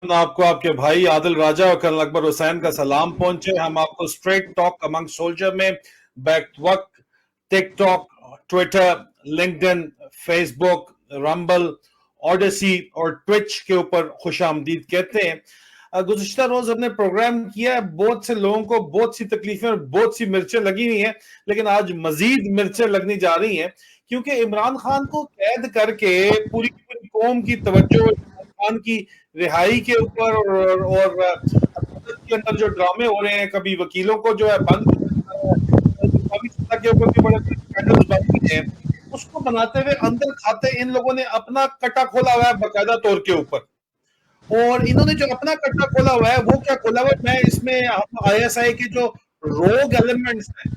آپ کو آپ کے بھائی عادل راجہ اور کرنل اکبر حسین کا سلام پہنچے. ہم آپ کو اسٹریٹ ٹاک امنگ سولجر میں بیک وقت ٹک ٹاک، ٹویٹر، لنکڈن، فیس بک، رمبل، آڈیسی اور ٹویچ کے اوپر خوش آمدید کہتے ہیں. گزشتہ روز ہم نے پروگرام کیا ہے، بہت سے لوگوں کو بہت سی تکلیفیں اور بہت سی مرچیں لگی ہوئی ہیں، لیکن آج مزید مرچیں لگنی جا رہی ہیں کیونکہ عمران خان کو قید کر کے پوری قوم کی توجہ عمران خان کی رہائی کے اوپر اور عدالت کے اندر جو ڈرامے ہو رہے ہیں، کبھی وکیلوں کو جو ہے بند کیا جا رہا ہے، مقامی سطح کے اوپر بھی بڑے بڑے اسکینڈلز بن رہے ہیں، اس کو بناتے ہوئے اندر کھاتے ان لوگوں نے اپنا کٹا کھولا ہوا ہے باقاعدہ طور کے اوپر. اور انہوں نے جو اپنا کٹا کھولا ہوا ہے وہ کیا کھولا ہوا ہے؟ میں اس میں آئی ایس آئی کے جو روگ ایلیمنٹس ہیں،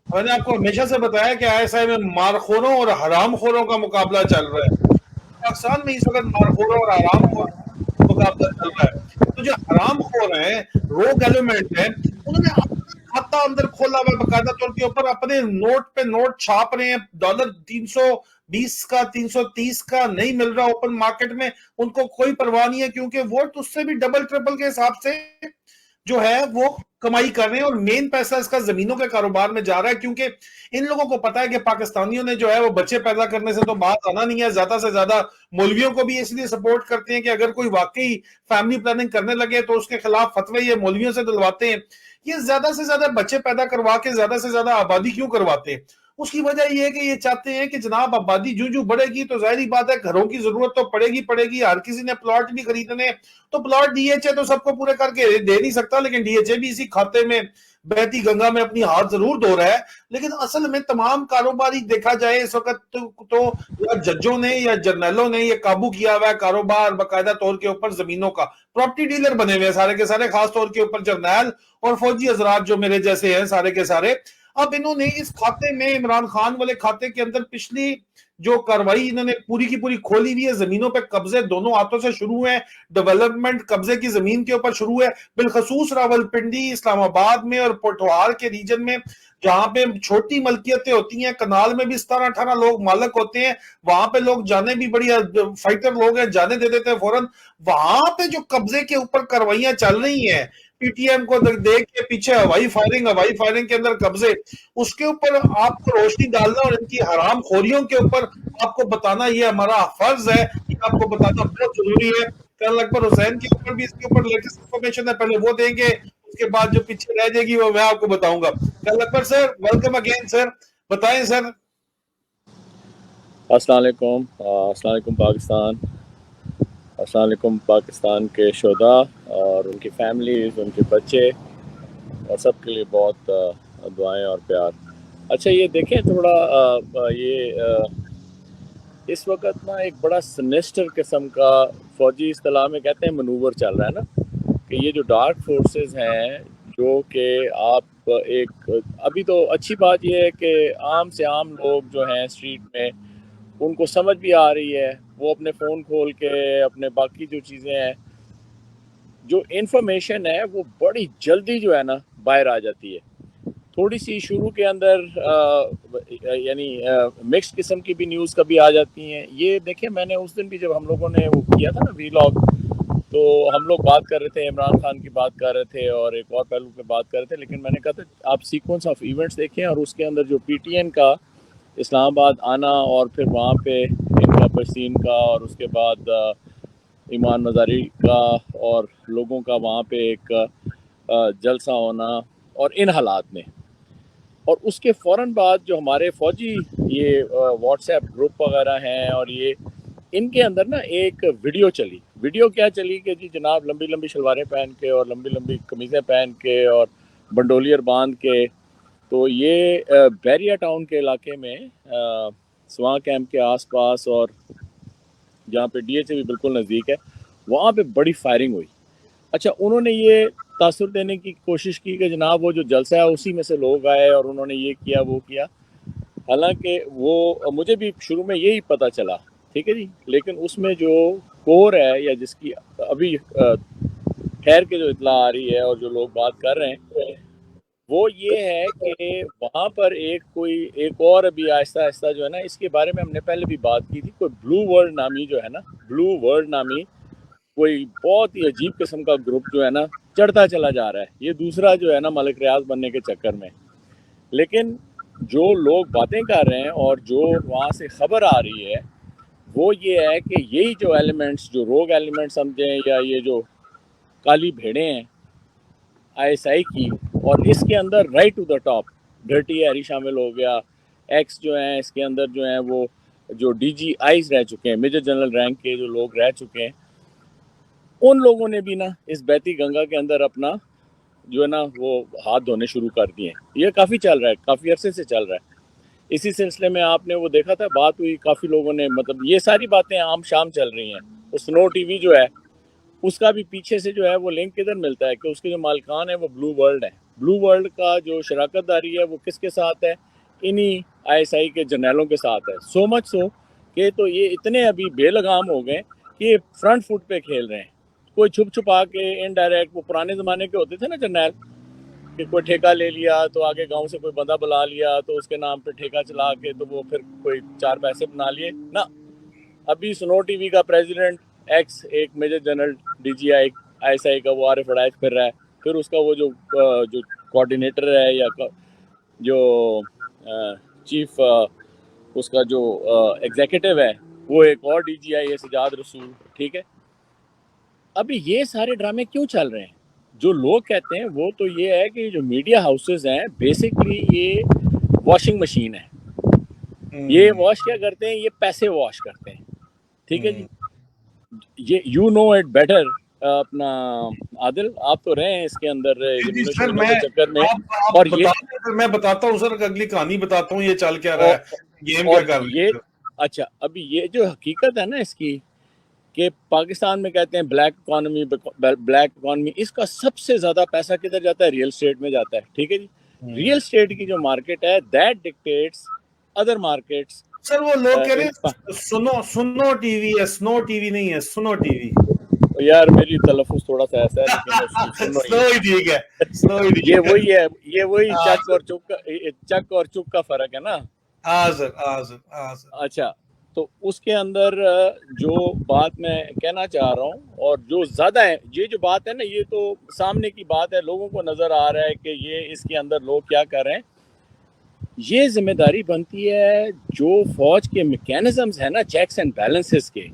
میں نے آپ کو ہمیشہ سے بتایا کہ آئی ایس آئی میں مارخوروں اور حرام خوروں کا مقابلہ چل رہا ہے. پاکستان میں اس وقت مارخوروں اور حرام خوروں کا مقابلہ چل رہا ہے. تو جو حرام خور ہیں، روگ ایلیمنٹ ہیں، انہوں نے اپنا کھاتا اندر کھولا ہوا ہے باقاعدہ طور کے اوپر، اپنے نوٹ پہ نوٹ چھاپ رہے ہیں. ڈالر 320 کا 330 کا نہیں مل رہا اوپن مارکیٹ میں، ان کو کوئی پرواہ نہیں ہے کیونکہ ووٹ اس سے بھی ڈبل ٹرپل کے حساب سے جو ہے وہ کمائی کر رہے ہیں. اور مین پیسہ اس کا زمینوں کے کاروبار میں جا رہا ہے کیونکہ ان لوگوں کو پتا ہے کہ پاکستانیوں نے جو ہے وہ بچے پیدا کرنے سے تو بات آنا نہیں ہے. زیادہ سے زیادہ مولویوں کو بھی اس لیے سپورٹ کرتے ہیں کہ اگر کوئی واقعی فیملی پلاننگ کرنے لگے تو اس کے خلاف فتوی یہ مولویوں سے دلواتے ہیں. یہ زیادہ سے زیادہ بچے پیدا کروا کے زیادہ سے زیادہ آبادی کیوں کرواتے ہیں؟ اس کی وجہ یہ ہے کہ یہ چاہتے ہیں کہ جناب آبادی جو بڑھے گی تو ظاہری بات ہے گھروں کی ضرورت تو پڑے گی. ہر کسی نے پلاٹ بھی خریدنے، تو پلاٹ ڈی ایچ اے تو سب کو پورے کر کے دے نہیں سکتا، لیکن ڈی ایچ اے بھی اسی کھاتے میں بہتی گنگا میں اپنی ہاتھ ضرور دھو رہا ہے. لیکن اصل میں تمام کاروباری دیکھا جائے اس وقت تو یا ججوں نے یا جرنیلوں نے یہ قابو کیا ہوا ہے کاروبار باقاعدہ طور کے اوپر زمینوں کا. پراپرٹی ڈیلر بنے ہوئے ہیں سارے کے سارے، خاص طور کے اوپر جرنیل اور فوجی حضرات جو میرے جیسے ہیں سارے کے سارے. اب انہوں نے اس کھاتے میں، عمران خان والے کھاتے کے اندر، پچھلی جو کاروائی انہوں نے پوری کی پوری کھولی ہوئی ہے. زمینوں پہ قبضے دونوں ہاتھوں سے شروع ہیں، ڈیولپمنٹ قبضے کی زمین کے اوپر شروع ہے، بالخصوص راولپنڈی، اسلام آباد میں اور پوٹھوہار کے ریجن میں جہاں پہ چھوٹی ملکیتیں ہوتی ہیں. کنال میں بھی 17-18 لوگ مالک ہوتے ہیں، وہاں پہ لوگ جانے بھی بڑی فائٹر لوگ ہیں، جانے دے دیتے ہیں فوراً. وہاں پہ جو قبضے کے اوپر کاروائیاں چل رہی ہیں، پی ٹی ایم کو دیکھ کے پیچھے ہوائی فائرنگ کے اندر قبضے، اس کے اوپر آپ کو روشنی ڈالنا اور ان کی حرام خوریوں کے اوپر آپ کو بتانا یہ ہمارا فرض ہے، یہ آپ کو بتانا بہت ضروری ہے. کرنل اکبر حسین کے اوپر بھی اس کے اوپر لیٹسٹ انفارمیشن ہے، پہلے وہ دیں گے، اس کے بعد جو پیچھے رہ جائے گی وہ میں آپ کو بتاؤں گا. کرنل اکبر سر، ویلکم اگین سر، بتائیں سر. السلام علیکم. السلام علیکم پاکستان. السلام علیکم پاکستان کے شہداء اور ان کی فیملیز، ان کے بچے، اور سب کے لیے بہت دعائیں اور پیار. اچھا یہ دیکھیں تھوڑا اس وقت نا ایک بڑا سنسٹر قسم کا فوجی اصطلاح میں کہتے ہیں منوور چل رہا ہے نا، کہ یہ جو ڈارک فورسز ہیں، جو کہ آپ ایک ابھی تو اچھی بات یہ ہے کہ عام سے عام لوگ جو ہیں اسٹریٹ میں ان کو سمجھ بھی آ رہی ہے، وہ اپنے فون کھول کے اپنے باقی جو چیزیں ہیں، جو انفارمیشن ہے وہ بڑی جلدی جو ہے نا باہر آ جاتی ہے. تھوڑی سی شروع کے اندر یعنی مکس قسم کی بھی نیوز کبھی آ جاتی ہیں. یہ دیکھیں میں نے اس دن بھی جب ہم لوگوں نے وہ کیا تھا نا ویلاگ، تو ہم لوگ بات کر رہے تھے، عمران خان کی بات کر رہے تھے اور ایک اور پہلو پہ بات کر رہے تھے، لیکن میں نے کہا تھا آپ سیکوینس آف ایونٹس دیکھیں اور اس کے اندر جو پی ٹی این کا اسلام آباد آنا اور پھر وہاں پہ انقا پرسین کا اور اس کے بعد ایمان مزاری کا اور لوگوں کا وہاں پہ ایک جلسہ ہونا اور ان حالات میں، اور اس کے فوراً بعد جو ہمارے فوجی یہ واٹس ایپ گروپ وغیرہ ہیں اور یہ ان کے اندر نا ایک ویڈیو کیا چلی کہ جی جناب لمبی لمبی شلواریں پہن کے اور لمبی لمبی قمیضیں پہن کے اور بنڈولیر باندھ کے، تو یہ بیریا ٹاؤن کے علاقے میں سواں کیمپ کے آس پاس اور جہاں پہ ڈی ایچ اے بھی بالکل نزدیک ہے، وہاں پہ بڑی فائرنگ ہوئی. اچھا انہوں نے یہ تاثر دینے کی کوشش کی کہ جناب وہ جو جلسہ ہے اسی میں سے لوگ آئے اور انہوں نے یہ کیا وہ کیا، حالانکہ وہ مجھے بھی شروع میں یہی پتہ چلا، ٹھیک ہے جی، لیکن اس میں جو کور ہے یا جس کی ابھی ٹھہر کے جو اطلاع آ رہی ہے اور جو لوگ بات کر رہے ہیں وہ یہ ہے کہ وہاں پر ایک اور ابھی آہستہ آہستہ جو ہے نا، اس کے بارے میں ہم نے پہلے بھی بات کی تھی، کوئی بلو ورلڈ نامی جو ہے نا، بلو ورلڈ نامی کوئی بہت ہی عجیب قسم کا گروپ جو ہے نا چڑھتا چلا جا رہا ہے, یہ دوسرا جو ہے نا ملک ریاض بننے کے چکر میں. لیکن جو لوگ باتیں کر رہے ہیں اور جو وہاں سے خبر آ رہی ہے وہ یہ ہے کہ یہی جو ایلیمنٹس, جو روگ ایلیمنٹس سمجھیں یا یہ جو کالی بھیڑیں ہیں آئی ایس آئی کی, اور اس کے اندر right to the top Dirty Harry شامل ہو گیا, ایکس جو ہیں اس کے اندر جو ہیں وہ جو ڈی جی آئیز رہ چکے ہیں, میجر جنرل رینک کے جو لوگ رہ چکے ہیں, ان لوگوں نے بھی نا اس بیتی گنگا کے اندر اپنا جو ہے نا وہ ہاتھ دھونے شروع کر دیے. یہ کافی چل رہا ہے, کافی عرصے سے چل رہا ہے. اسی سلسلے میں آپ نے وہ دیکھا تھا, بات ہوئی, کافی لوگوں نے مطلب یہ ساری باتیں عام شام چل رہی ہیں. سنو ٹی وی جو ہے اس کا بھی پیچھے سے جو ہے وہ لنک کدھر ملتا ہے کہ اس کے جو مالکان ہیں وہ بلو ورلڈ ہے. بلو ورلڈ کا جو شراکت داری ہے وہ کس کے ساتھ ہے؟ انہی آئی ایس آئی کے جرنیلوں کے ساتھ ہے. سو مچ سو کہ تو یہ اتنے ابھی بے لگام ہو گئے کہ یہ فرنٹ فٹ پہ کھیل رہے ہیں. کوئی چھپ چھپا کے انڈائریکٹ, وہ پرانے زمانے کے ہوتے تھے نا جرنیل, کہ کوئی ٹھیکہ لے لیا تو آگے گاؤں سے کوئی بندہ بلا لیا تو اس کے نام پہ ٹھیکہ چلا کے تو وہ پھر کوئی 4 پیسے بنا لیے نا. ابھی سنو ٹی وی کا پریزیڈنٹ ایکس ایک major general D G I S I کا وہ عارف ہدایت پھر رہا ہے, پھر اس کا وہ جو کوآرڈینیٹر ہے یا جو چیف اس کا جو ایگزیکٹو ہے وہ ایک اور ڈی جی آئی ہے سجاد رسول. ٹھیک ہے, ابھی یہ سارے ڈرامے کیوں چل رہے ہیں؟ جو لوگ کہتے ہیں وہ تو یہ ہے کہ جو میڈیا ہاؤسز ہیں بیسکلی یہ واشنگ مشین ہے. یہ واش کیا کرتے ہیں؟ یہ پیسے واش کرتے ہیں. ٹھیک ہے جی, یہ یو نو اٹ بیٹر. اپنا عادل آپ تو رہے ہیں اس کے اندر یونیورسٹیوں کے چکر میں, اور یہ میں بتاتا ہوں سر, اگلی کہانی بتاتا ہوں یہ چل کیا رہا ہے, گیم کیا کر رہے ہیں. اچھا, ابھی یہ جو حقیقت ہے نا اس کی کہ پاکستان میں کہتے ہیں بلیک اکانومی, اس کا سب سے زیادہ پیسہ کدھر جاتا ہے؟ ریئل اسٹیٹ میں جاتا ہے. ٹھیک ہے جی, ریئل اسٹیٹ کی جو مارکیٹ ہے دیٹ ڈکٹیٹس ادر مارکیٹس. سر وہ لوگ کہہ رہے ہیں سنو ٹی وی ہے, سنو ٹی وی نہیں ہے, سنو ٹی وی. یار میری تلفظ تھوڑا سا ایسا ہے لیکن سنو ہی ٹھیک ہے. یہ وہی ہے, یہ وہی چک اور چک کا فرق ہے نا. ہاں سر, ہاں سر, ہاں سر. اچھا, تو اس کے اندر جو بات میں کہنا چاہ رہا ہوں, اور جو زیادہ ہے یہ جو بات ہے نا, یہ تو سامنے کی بات ہے, لوگوں کو نظر آ رہا ہے کہ یہ اس کے اندر لوگ کیا کر رہے ہیں. یہ ذمہ داری بنتی ہے جو فوج کے میکینزمز ہیں نا چیکس اینڈ بیلنسز کے,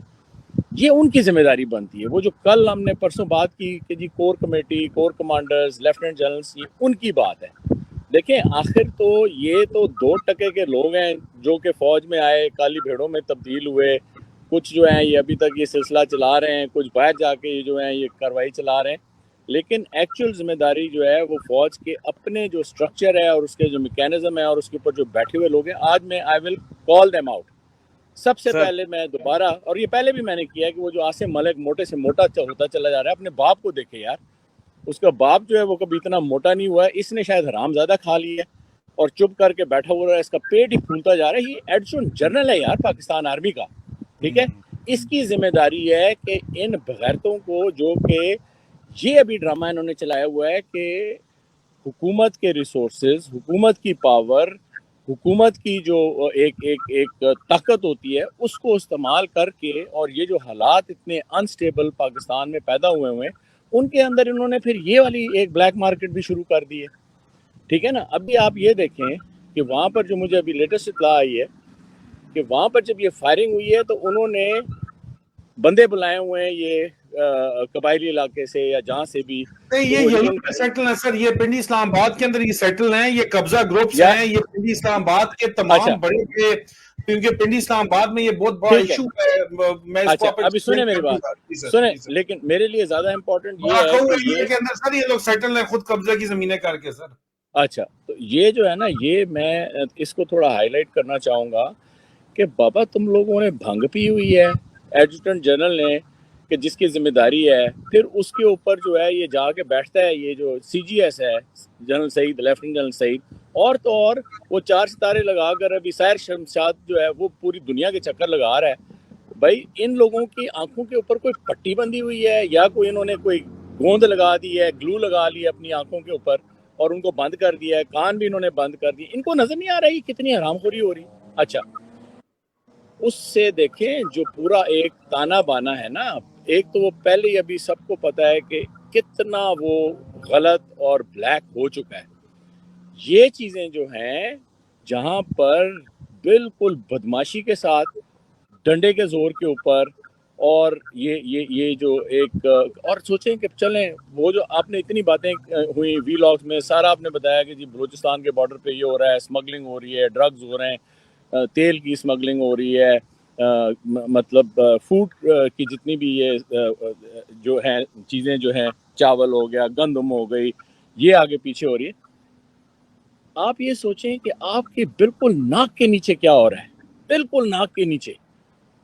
یہ ان کی ذمہ داری بنتی ہے. وہ جو کل ہم نے پرسوں بات کی کہ جی core committee, core commanders, lieutenant generals, یہ ان کی بات ہے. دیکھیں آخر تو یہ تو 2% کے لوگ ہیں جو کہ فوج میں آئے, کالی بھیڑوں میں تبدیل ہوئے. کچھ جو ہیں یہ ابھی تک یہ سلسلہ چلا رہے ہیں, کچھ باہر جا کے جو ہیں یہ کارروائی چلا رہے ہیں. لیکن ایکچوئل ذمہ داری جو ہے وہ فوج کے اپنے جو سٹرکچر ہے اور اس کے جو میکینزم ہے اور اس کے اوپر جو بیٹھے ہوئے لوگ ہیں. آج میں آئی ول کال دیم آؤٹ. سب سے پہلے میں دوبارہ, اور یہ پہلے بھی میں نے کیا, کہ وہ جو عاصم ملک موٹے سے موٹا ہوتا چلا جا رہا ہے, اپنے باپ کو دیکھے یار. اس کا باپ جو ہے وہ کبھی اتنا موٹا نہیں ہوا ہے, اس نے شاید حرام زیادہ کھا لی ہے اور چپ کر کے بیٹھا ہوا ہے, اس کا پیٹ ہی پھولتا جا رہا ہے. یہ ایڈجوائنٹ جنرل ہے یار پاکستان آرمی کا. ٹھیک ہے, اس کی ذمہ داری ہے کہ ان بغیرتوں کو, جو کہ یہ ابھی ڈرامہ انہوں نے چلایا ہوا ہے کہ حکومت کے ریسورسز, حکومت کی پاور, حکومت کی جو ایک طاقت ہوتی ہے اس کو استعمال کر کے, اور یہ جو حالات اتنے انسٹیبل پاکستان میں پیدا ہوئے ہیں ان کے اندر انہوں نے پھر یہ والی ایک بلیک مارکیٹ بھی شروع کر دی ہے. ٹھیک ہے نا. ابھی آپ یہ دیکھیں کہ وہاں پر جو مجھے ابھی لیٹسٹ اطلاع آئی ہے کہ وہاں پر جب یہ فائرنگ ہوئی ہے تو انہوں نے بندے بلائے ہوئے ہیں یہ قبائلی علاقے سے یا جہاں سے بھی. یہ سیٹل ہیں سر, یہ پنڈی اسلام آباد کے اندر یہ سیٹل ہیں, یہ قبضہ گروپس ہیں, یہ پنڈی اسلام آباد کے تمام بڑے کے, کیونکہ پنڈی اسلام آباد میں یہ بہت بڑا ایشو ہے. میں اس کو ابھی سنیں میری بات, سنیں, لیکن میرے لیے زیادہ امپورٹنٹ یہ ہے کہ یہ کے اندر سر یہ لوگ سیٹل ہیں خود قبضہ کی زمینیں کر کے سر. اچھا, تو یہ جو ہے نا, یہ میں اس کو تھوڑا ہائی لائٹ کرنا چاہوں گا کہ بابا تم لوگوں نے بھنگ پی ہوئی ہے ایڈجوٹنٹ جنرل نے, کہ جس کی ذمہ داری ہے, پھر اس کے اوپر جو ہے یہ جا کے بیٹھتا ہے یہ جو سی جی ایس ہے, جنرل سعید, لیفٹنٹ جنرل سعید, اور تو اور وہ 4 ستارے لگا کر ابھی سیر شمشاد جو ہے وہ پوری دنیا کے چکر لگا رہا ہے. بھائی ان لوگوں کی آنکھوں کے اوپر کوئی پٹی بندھی ہوئی ہے یا کوئی انہوں نے کوئی گوند لگا دی ہے, گلو لگا لی ہے اپنی آنکھوں کے اوپر اور ان کو بند کر دیا ہے, کان بھی انہوں نے بند کر دیے, ان کو نظر نہیں آ رہی کتنی حرام خوری ہو رہی. اچھا, اس سے دیکھیں جو پورا ایک تانا بانا ہے نا, ایک تو وہ پہلے ہی ابھی سب کو پتا ہے کہ کتنا وہ غلط اور بلیک ہو چکا ہے. یہ چیزیں جو ہیں جہاں پر بالکل بدماشی کے ساتھ ڈنڈے کے زور کے اوپر اور یہ جو ایک اور سوچیں کہ چلیں وہ جو آپ نے اتنی باتیں ہوئی وی لاگز میں سارا آپ نے بتایا کہ جی بلوچستان کے بارڈر پہ یہ ہو رہا ہے, اسمگلنگ ہو رہی ہے, ڈرگز ہو رہے ہیں, تیل کی اسمگلنگ ہو رہی ہے, مطلب فوڈ کی جتنی بھی یہ جو ہیں چیزیں جو ہیں چاول ہو گیا, گندم ہو گئی, یہ آگے پیچھے ہو رہی ہے. آپ یہ سوچیں کہ آپ کے بالکل ناک کے نیچے کیا ہو رہا ہے, بالکل ناک کے نیچے,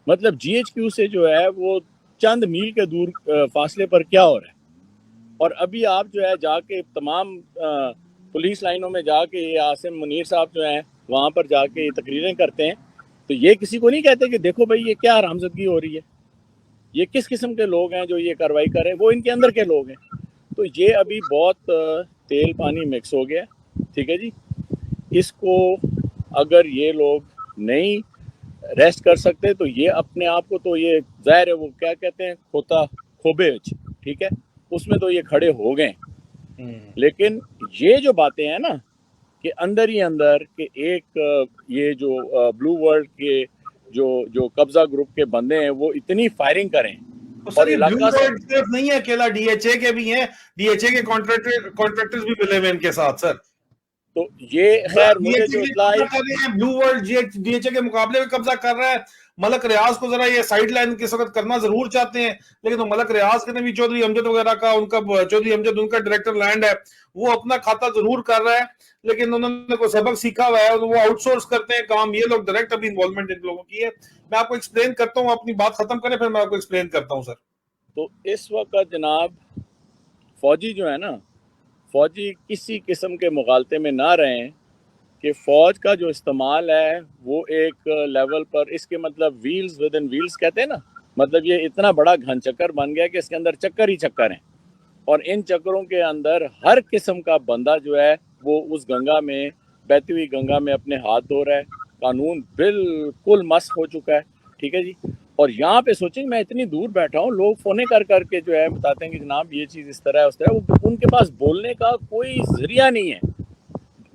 مطلب جی ایچ کیو سے جو ہے وہ چند میل کے دور فاصلے پر کیا ہو رہا ہے. اور ابھی آپ جو ہے جا کے تمام پولیس لائنوں میں جا کے یہ عاصم منیر صاحب جو ہیں وہاں پر جا کے تقریریں کرتے ہیں تو یہ کسی کو نہیں کہتے کہ دیکھو بھائی یہ کیا حرامزادگی ہو رہی ہے, یہ کس قسم کے لوگ ہیں جو یہ کارروائی کر رہے ہیں, وہ ان کے اندر کے لوگ ہیں. تو یہ ابھی بہت تیل پانی مکس ہو گیا, ٹھیک ہے جی. اس کو اگر یہ لوگ نہیں ریسٹ کر سکتے تو یہ اپنے آپ کو تو یہ ظاہر ہے وہ کیا کہتے ہیں کھوتا کھوبے, ٹھیک ہے, اس میں تو یہ کھڑے ہو گئے. لیکن یہ جو باتیں ہیں نا کہ اندر ہی اندر کہ ایک یہ جو بلو ورلڈ کے جو قبضہ گروپ کے بندے ہیں وہ اتنی فائرنگ کریں. سر یہ بلو ورلڈ صرف نہیں ہے اکیلا, ڈی ایچ اے کے بھی ہیں, ڈی ایچ اے کے کانٹریکٹرز بھی ملے ہوئے ان کے ساتھ سر. تو یہ خیر مجھے جو اطلاع blue world D H A کے مقابلے میں قبضہ کر رہا ہے. ملک ریاض کو ذرا یہ سائیڈ لائن کس وقت کرنا ضرور چاہتے ہیں, لیکن تو ملک ریاض کے بھی چودھری امجد وغیرہ کا ان کا چودھری امجد ان کا ڈائریکٹر لینڈ ہے, وہ اپنا کھاتا ضرور کر رہا ہے, لیکن انہوں نے کوئی سبق سیکھا ہوا ہے, وہ آؤٹ سورس کرتے ہیں کام. یہ لوگ ڈائریکٹ ابھی انوالومنٹ ان لوگوں کی ہے. میں آپ کو ایکسپلین کرتا ہوں, اپنی بات ختم کریں پھر میں آپ کو ایکسپلین کرتا ہوں سر. تو اس وقت جناب فوجی جو ہے نا, فوجی کسی قسم کے مغالطے میں نہ رہیں کہ فوج کا جو استعمال ہے وہ ایک لیول پر, اس کے مطلب ویلز ود ان ویلز کہتے ہیں نا, مطلب یہ اتنا بڑا گھن چکر بن گیا کہ اس کے اندر چکر ہی چکر ہیں, اور ان چکروں کے اندر ہر قسم کا بندہ جو ہے وہ اس گنگا میں, بہتی ہوئی گنگا میں اپنے ہاتھ دھو رہا ہے. قانون بالکل مسخ ہو چکا ہے, ٹھیک ہے جی. اور یہاں پہ سوچیں میں اتنی دور بیٹھا ہوں, لوگ فونے کر کر کے جو ہے بتاتے ہیں کہ جناب یہ چیز اس طرح ہے اس طرح, ان کے پاس بولنے کا کوئی ذریعہ نہیں ہے.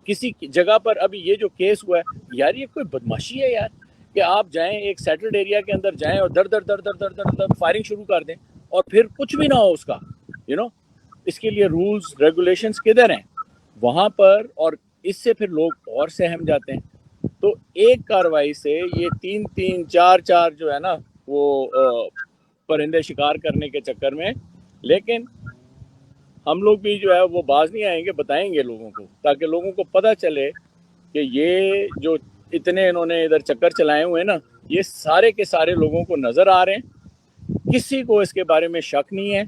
کسی جگہ پر ابھی یہ جو کیس ہوا ہے یار, یہ کوئی بدماشی ہے یار کہ آپ جائیں ایک سیٹلڈ ایریا کے اندر جائیں اور در در در در در در در فائرنگ شروع کر دیں اور پھر کچھ بھی نہ ہو اس کا, اس کے لیے رولز ریگولیشنز کدھر ہیں وہاں پر, اور اس سے پھر لوگ اور سہم جاتے ہیں. تو ایک کاروائی سے یہ 3-4 جو ہے نا وہ پرندے شکار کرنے کے چکر میں, لیکن ہم لوگ بھی جو ہے وہ باز نہیں آئیں گے, بتائیں گے لوگوں کو تاکہ لوگوں کو پتہ چلے کہ یہ جو اتنے انہوں نے ادھر چکر چلائے ہوئے ہیں نا, یہ سارے کے سارے لوگوں کو نظر آ رہے ہیں, کسی کو اس کے بارے میں شک نہیں ہے.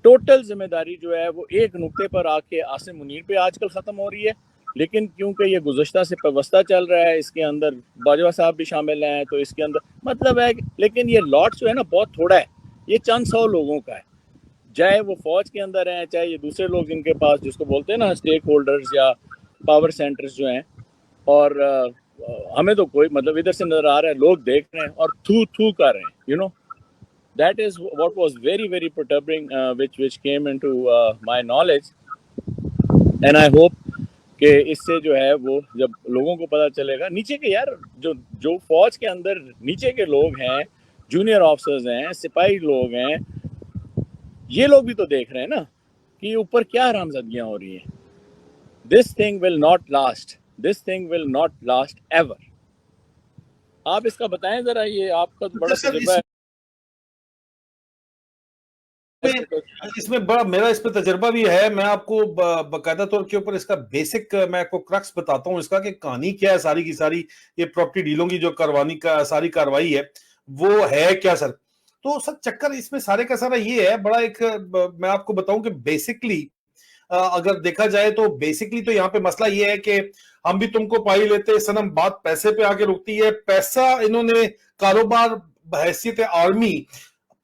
ٹوٹل ذمہ داری جو ہے وہ ایک نقطے پر آ کے عاصم منیر پہ آج کل ختم ہو رہی ہے, لیکن کیونکہ یہ گزشتہ سے پیوستہ چل رہا ہے, اس کے اندر باجوہ صاحب بھی شامل ہیں تو اس کے اندر مطلب ہے, لیکن یہ لاٹ جو ہے نا بہت تھوڑا ہے, یہ چند سو لوگوں کا ہے, چاہے وہ فوج کے اندر ہیں چاہے یہ دوسرے لوگ جن کے پاس جس کو بولتے ہیں نا اسٹیک ہولڈرز یا پاور سینٹرز جو ہیں. اور ہمیں تو کوئی مطلب ادھر سے نظر آ رہا ہے, لوگ دیکھ رہے ہیں اور تھو کر رہے ہیں, That is what was very, very perturbing, which came into my knowledge. And I hope کہ اس سے جو ہے وہ جب لوگوں کو پتہ چلے گا, نیچے کے یار جو فوج کے اندر نیچے کے لوگ ہیں, جونیئر آفیسرز ہیں, سپاہی لوگ ہیں, یہ لوگ بھی تو دیکھ رہے ہیں نا کہ اوپر کیا حرامزادگیاں ہو رہی ہیں. This thing will not last. This thing will not last ever. آپ اس کا بتائیں ذرا, یہ آپ کا بڑا تجربہ ہے اس میں بڑا, میرا اس پہ تجربہ بھی ہے. میں آپ کو باقاعدہ طور کے اوپر اس کا بیسک میں آپ کو کرکس بتاتا ہوں اس کا کہ کہانی کیا ہے ساری کی ساری. یہ پراپرٹی ڈیلوں کی جو کاروانی کا ساری کاروائی ہے وہ ہے کیا سر. تو سر چکر اس میں سارے کا سارا یہ ہے, بڑا ایک میں آپ کو بتاؤں کہ بیسکلی اگر دیکھا جائے تو بیسکلی تو یہاں پہ مسئلہ یہ ہے کہ ہم بھی تم کو پائی لیتے سنم, بات پیسے پہ آگے رکتی ہے. پیسہ انہوں نے کاروبار بحیثیت آرمی,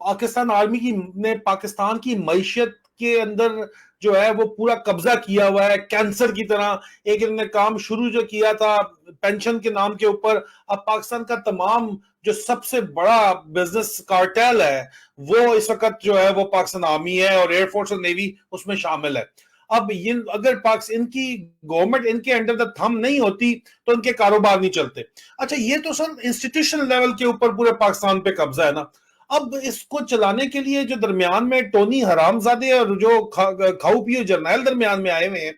پاکستان آرمی کی نے پاکستان کی معیشت کے اندر جو ہے وہ پورا قبضہ کیا ہوا ہے کینسر کی طرح. ایک انہوں نے کام شروع جو کیا تھا پینشن کے نام کے اوپر, اب پاکستان کا تمام جو سب سے بڑا بزنس کارٹیل ہے وہ اس وقت جو ہے وہ پاکستان آرمی ہے اور ایئر فورس اور نیوی اس میں شامل ہے. اب اگر ان کی گورنمنٹ ان کے انڈر دا تھم نہیں ہوتی تو ان کے کاروبار نہیں چلتے. اچھا یہ تو سر انسٹیٹیوشنل لیول کے اوپر پورے پاکستان پہ قبضہ ہے نا. اب اس کو چلانے کے لیے جو درمیان میں ٹونی حرام زادے اور جو کھاؤ پیو جرنیل درمیان میں آئے ہوئے ہیں,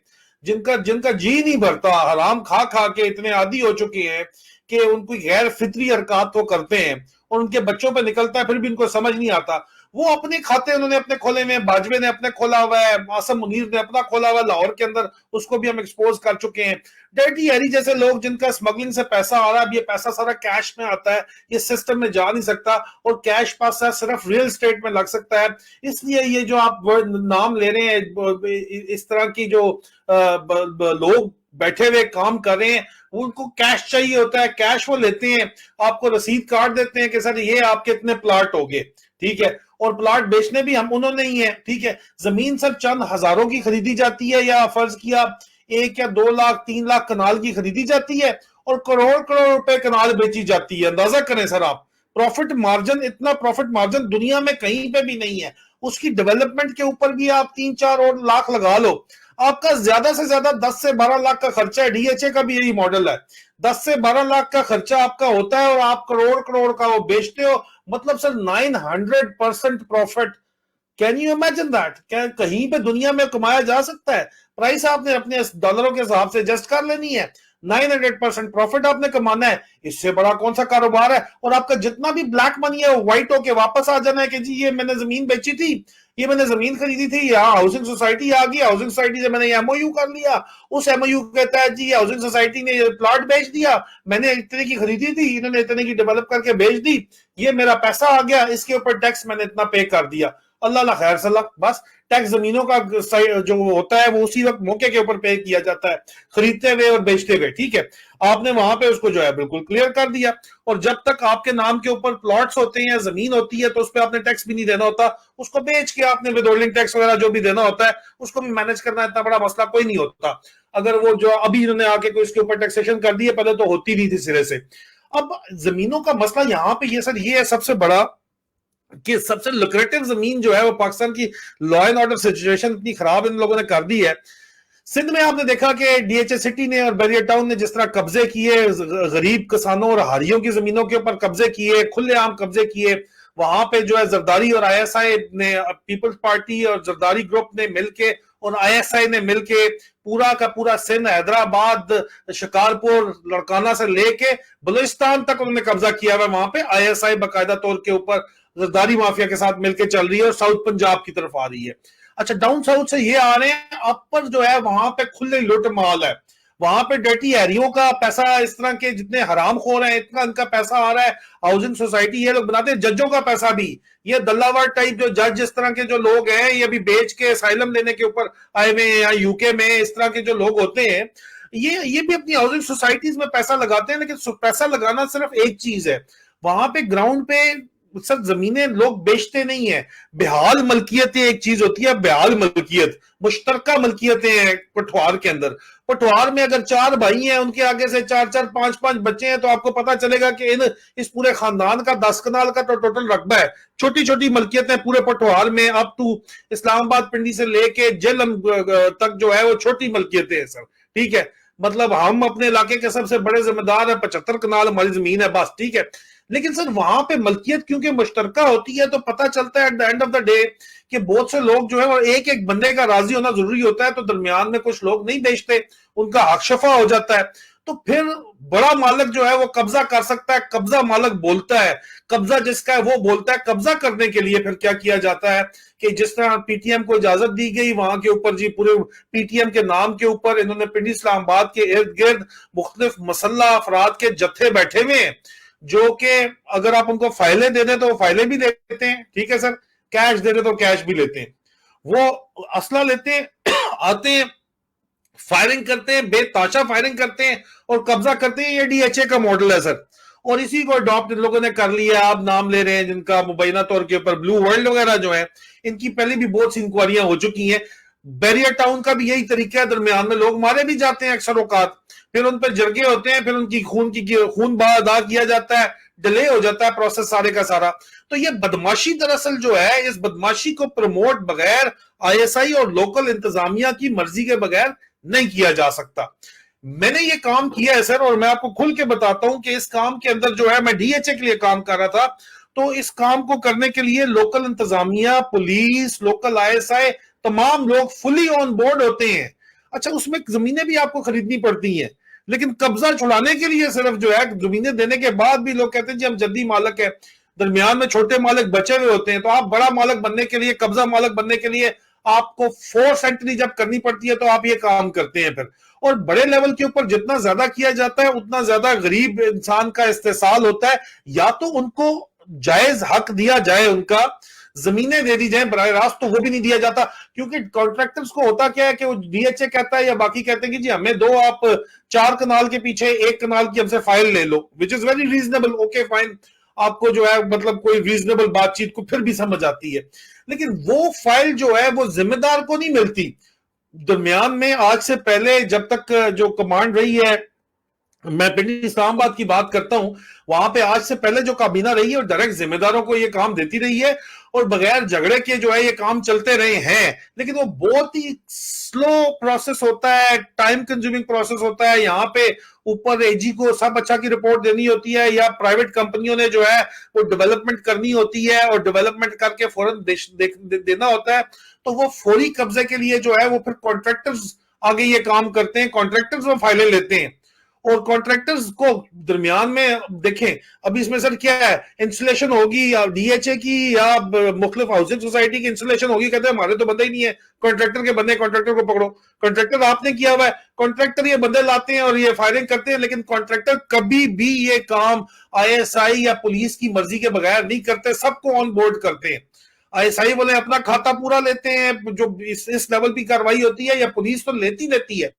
جن کا جی نہیں بھرتا, حرام کھا کھا کے اتنے عادی ہو چکے ہیں کہ ان کو غیر فطری حرکات وہ کرتے ہیں اور ان کے بچوں پہ نکلتا ہے پھر بھی ان کو سمجھ نہیں آتا. وہ اپنے کھاتے انہوں نے اپنے کھولے ہوئے, باجوے نے اپنے کھولا ہوا ہے, آصم منیر نے اپنا کھولا ہوا ہے لاہور کے اندر, اس کو بھی ہم ایکسپوز کر چکے ہیں. ڈیڈی ہیری جیسے لوگ جن کا اسمگلنگ سے پیسہ آ رہا ہے, اب یہ پیسہ سارا کیش میں آتا ہے, یہ سسٹم میں جا نہیں سکتا اور کیش پاسا صرف ریل اسٹیٹ میں لگ سکتا ہے. اس لیے یہ جو آپ نام لے رہے ہیں اس طرح کی جو لوگ بیٹھے ہوئے کام کر رہے ہیں ان کو کیش چاہیے ہوتا ہے, کیش وہ لیتے ہیں, آپ کو رسید کارڈ دیتے ہیں کہ سر یہ آپ کے اتنے پلاٹ ہو گئے, ٹھیک ہے, اور پلاٹ بیچنے بھی انہوں نے ہی ہیں, ٹھیک ہے. زمین سر چند ہزاروں کی خریدی جاتی ہے یا فرض کیا 1 یا 2 لاکھ 3 لاکھ کنال کی خریدی جاتی ہے اور کروڑ روپے کنال بیچی جاتی ہے. اندازہ کریں سر آپ, پروفٹ مارجن, اتنا پروفٹ مارجن دنیا میں کہیں پہ بھی نہیں ہے. اس کی ڈیولپمنٹ کے اوپر بھی آپ 3-4 اور لاکھ لگا لو, آپ کا زیادہ سے زیادہ 10 سے 12 لاکھ کا خرچہ ہے. ڈی ایچ اے کا بھی یہی ماڈل ہے, 10 سے 12 لاکھ کا خرچہ آپ کا ہوتا ہے اور آپ کروڑ کا وہ بیچتے ہو, مطلب sir 900% profit. Can you imagine that? کیا کہیں پہ دنیا میں کمایا جا سکتا ہے؟ پرائس آپ نے اپنے ڈالروں کے حساب سے ایڈجسٹ کر لینی ہے, 900% پروفٹ آپ نے کمانا ہے, اس سے بڑا کون سا کاروبار ہے؟ اور آپ کا جتنا بھی بلیک منی ہے وائٹ ہو کے واپس آ جانا ہے کہ جی یہ میں نے زمین بیچی تھی, یہ میں نے زمین خریدی تھی, یہاں ہاؤسنگ سوسائٹی آ گئی, ہاؤسنگ سوسائٹی سے میں نے ایم او یو کر لیا, اس ایم او یو کہتا ہے جی ہاؤسنگ سوسائٹی نے پلاٹ بیچ دیا, میں نے اتنے کی خریدی تھی, انہوں نے اتنے کی ڈیولپ کر کے بیچ دی, یہ میرا پیسہ آ گیا, اس کے اوپر ٹیکس میں نے اتنا پے کر دیا, اللہ خیر صلاح. بس ٹیکس زمینوں کا جو ہوتا ہے وہ اسی وقت موقع کے اوپر پے کیا جاتا ہے, خریدتے ہوئے اور بیچتے ہوئے, ٹھیک ہے. آپ نے وہاں پہ اس کو جو ہے بالکل کلیئر کر دیا, اور جب تک آپ کے نام کے اوپر پلاٹس ہوتے ہیں یا زمین ہوتی ہے تو اس پہ آپ نے ٹیکس بھی نہیں دینا ہوتا, اس کو بیچ کے آپ نے ودہولڈنگ ٹیکس وغیرہ جو بھی دینا ہوتا ہے اس کو بھی مینج کرنا اتنا بڑا مسئلہ کوئی نہیں ہوتا. اگر وہ جو ابھی انہوں نے آ کے کوئی اس کے اوپر ٹیکسیشن کر دی ہے, پہلے تو ہوتی نہیں تھی سرے سے. اب زمینوں کا مسئلہ یہاں پہ یہ سر یہ ہے سب سے بڑا کہ سب سے لوکریٹو زمین جو ہے وہ پاکستان کی لا اینڈ آرڈر سچویشن اتنی خراب ان لوگوں نے کر دی ہے. سندھ میں آپ نے دیکھا کہ ڈی ایچ اے سٹی نے اور بیریر ٹاؤن نے جس طرح قبضے کیے, غریب کسانوں اور ہاریوں کی زمینوں کے اوپر قبضے کیے, کھلے عام قبضے کیے, وہاں پہ جو ہے زرداری اور آئی ایس آئی نے, پیپلز پارٹی اور زرداری گروپ نے مل کے اور آئی ایس آئی نے مل کے پورا کا پورا سندھ, حیدرآباد, شکارپور, لڑکانہ سے لے کے بلوچستان تک انہوں نے قبضہ کیا ہوا. وہاں پہ آئی ایس آئی باقاعدہ طور کے اوپر زرداری مافیا کے ساتھ مل کے چل رہی ہے اور ساؤتھ پنجاب کی طرف آ رہی ہے. اچھا ڈاؤن ساؤتھ سے یہ آ رہے ہیں, اپر جو ہے وہاں پہ کھلے لوٹ مال ہے, وہاں پہ ڈیٹی ایریوں کا پیسہ, اس طرح کے جتنے حرام خور ہیں اتنا ان کا پیسہ آ رہا ہے. ہاؤسنگ سوسائٹی یہ لوگ بناتے ہیں, ججوں کا پیسہ بھی, یہ دلاور ٹائپ جو جج اس طرح کے جو لوگ ہیں یہ بھی بیچ کے اسائلم لینے کے اوپر آئے ہوئے ہیں, یا یو کے میں اس طرح کے جو لوگ ہوتے ہیں یہ بھی اپنی ہاؤسنگ سوسائٹیز میں پیسہ لگاتے ہیں. لیکن پیسہ لگانا صرف ایک چیز ہے, وہاں پہ گراؤنڈ پہ سر زمینیں لوگ بیچتے نہیں ہیں. بحال ملکیتیں ایک چیز ہوتی ہے, بحال ملکیت, مشترکہ ملکیتیں ہیں پٹوار کے اندر. پٹوار میں اگر 4 بھائی ہیں, ان کے آگے سے 4 5 بچے ہیں, تو آپ کو پتا چلے گا کہ اس پورے خاندان کا 10 کنال کا تو ٹوٹل رقبہ ہے. چھوٹی چھوٹی ملکیتیں پورے پٹوار میں, اب تو اسلام آباد پنڈی سے لے کے جہلم تک جو ہے وہ چھوٹی ملکیتیں ہیں سر, ٹھیک ہے. مطلب ہم اپنے علاقے کے سب سے بڑے ذمہ دار ہیں, 75 کنال ہماری زمین ہے بس, ٹھیک ہے. لیکن سر وہاں پہ ملکیت کیونکہ مشترکہ ہوتی ہے تو پتہ چلتا ہے at the end of the day کہ بہت سے لوگ جو ہے اور ایک بندے کا راضی ہونا ضروری ہوتا ہے, تو درمیان میں کچھ لوگ نہیں بیچتے, ان کا حق شفا ہو جاتا ہے. تو پھر بڑا مالک جو ہے وہ قبضہ کر سکتا ہے, قبضہ مالک بولتا ہے, قبضہ جس کا ہے وہ بولتا ہے. قبضہ کرنے کے لیے پھر کیا کیا جاتا ہے کہ جس طرح پی ٹی ایم کو اجازت دی گئی, وہاں کے اوپر جی پورے پی ٹی ایم کے نام کے اوپر انہوں نے پنڈی اسلام آباد کے ارد گرد مختلف مسلح افراد کے جتھے بیٹھے ہوئے ہیں, جو کہ اگر آپ ان کو فائلیں دے دیں تو وہ فائلیں بھی لیتے ہیں, ٹھیک ہے سر, کیش دے دیں تو کیش بھی لیتے ہیں, وہ اسلحہ لیتے ہیں, آتے ہیں, فائرنگ کرتے ہیں, بے تاشا فائرنگ کرتے ہیں اور قبضہ کرتے ہیں. یہ ڈی ایچ اے کا ماڈل ہے سر. اور اسی کو اڈاپٹ ان لوگوں نے کر لیا. آپ نام لے رہے ہیں جن کا مبینہ طور کے اوپر بلو ورلڈ وغیرہ جو ہے, ان کی پہلے بھی بہت سی انکوائریاں ہو چکی ہیں. بیریا ٹاؤن کا بھی یہی طریقہ ہے, درمیان میں لوگ مارے بھی جاتے ہیں اکثر اوقات, پھر ان پہ جرگے ہوتے ہیں, پھر ان کی خون ادا کیا جاتا ہے, ڈیلے ہو جاتا ہے پروسیس سارے کا سارا. تو یہ بدماشی دراصل جو ہے, اس بدماشی کو پروموٹ بغیر آئی ایس آئی اور لوکل انتظامیہ کی مرضی کے بغیر نہیں کیا جا سکتا. میں نے یہ کام کیا ہے سر, اور میں آپ کو کھل کے بتاتا ہوں کہ اس کام کے اندر جو ہے, میں ڈی ایچ اے کے لیے کام کر رہا تھا, تو اس کام کو کرنے کے لیے لوکل انتظامیہ, پولیس, لوکل آئی ایس آئی, تمام لوگ فلی آن بورڈ ہوتے ہیں. اچھا, اس میں زمینیں بھی آپ کو خریدنی پڑتی ہیں, لیکن قبضہ چھڑانے کے لیے صرف جو ہے, زمینیں دینے کے بعد بھی لوگ کہتے ہیں جی ہم جدی مالک ہیں, درمیان میں چھوٹے مالک بچے ہوئے ہوتے ہیں. تو آپ بڑا مالک بننے کے لیے, قبضہ مالک بننے کے لیے آپ کو فورس انٹری جب کرنی پڑتی ہے تو آپ یہ کام کرتے ہیں پھر. اور بڑے لیول کے اوپر جتنا زیادہ کیا جاتا ہے اتنا زیادہ غریب انسان کا استحصال ہوتا ہے. یا تو ان کو جائز حق دیا جائے, ان کا زمینیں دے دی جائیں براہ راست, تو وہ بھی نہیں دیا جاتا, کیونکہ کانٹریکٹرز کو ہوتا کیا ہے کہ وہ ڈی ایچ اے کہتا ہے یا باقی کہتے ہیں کہ جی ہمیں دو, آپ 4 کنال کے پیچھے 1 کنال کی ہم سے فائل لے لو, which is very reasonable, okay fine, آپ کو جو ہے مطلب کوئی ریزنیبل بات چیت کو پھر بھی سمجھ آتی ہے. لیکن وہ فائل جو ہے وہ ذمہ دار کو نہیں ملتی. درمیان میں آج سے پہلے جب تک جو کمانڈ رہی ہے, میں پنڈی اسلام آباد کی بات کرتا ہوں, وہاں پہ آج سے پہلے جو کابینہ رہی ہے اور ڈائریکٹ ذمہ داروں کو یہ کام دیتی رہی ہے, اور بغیر جھگڑے کے جو ہے یہ کام چلتے رہے ہیں. لیکن وہ بہت ہی سلو پروسیس ہوتا ہے, ٹائم کنزیومنگ پروسیس ہوتا ہے. یہاں پہ اوپر اے جی کو سب اچھا کی رپورٹ دینی ہوتی ہے, یا پرائیویٹ کمپنیوں نے جو ہے وہ ڈیولپمنٹ کرنی ہوتی ہے, اور ڈیولپمنٹ کر کے فوراً دینا ہوتا ہے. تو وہ فوری قبضے کے لیے جو ہے وہ پھر کانٹریکٹرز آگے یہ کام کرتے ہیں, کانٹریکٹرز وہ فائلیں لیتے ہیں. اور کانٹریکٹرز کو درمیان میں دیکھیں, ابھی اس میں سر کیا ہے, انسٹالیشن ہوگی یا ڈی ایچ اے کی یا مختلف ہاؤسنگ سوسائٹی کی انسٹالیشن ہوگی, کہتے ہیں ہمارے تو بندے ہی نہیں ہے, کانٹریکٹر کے بندے, کانٹریکٹر کو پکڑو. کانٹریکٹر آپ نے کیا ہوا ہے, کانٹریکٹر یہ بندے لاتے ہیں اور یہ فائرنگ کرتے ہیں, لیکن کانٹریکٹر کبھی بھی یہ کام آئی ایس آئی یا پولیس کی مرضی کے بغیر نہیں کرتے, سب کو آن بورڈ کرتے ہیں. آئی ایس آئی والے اپنا کھاتا پورا لیتے ہیں, جو اس لیول پہ کاروائی ہوتی ہے, یا پولیس تو لیتی ہے,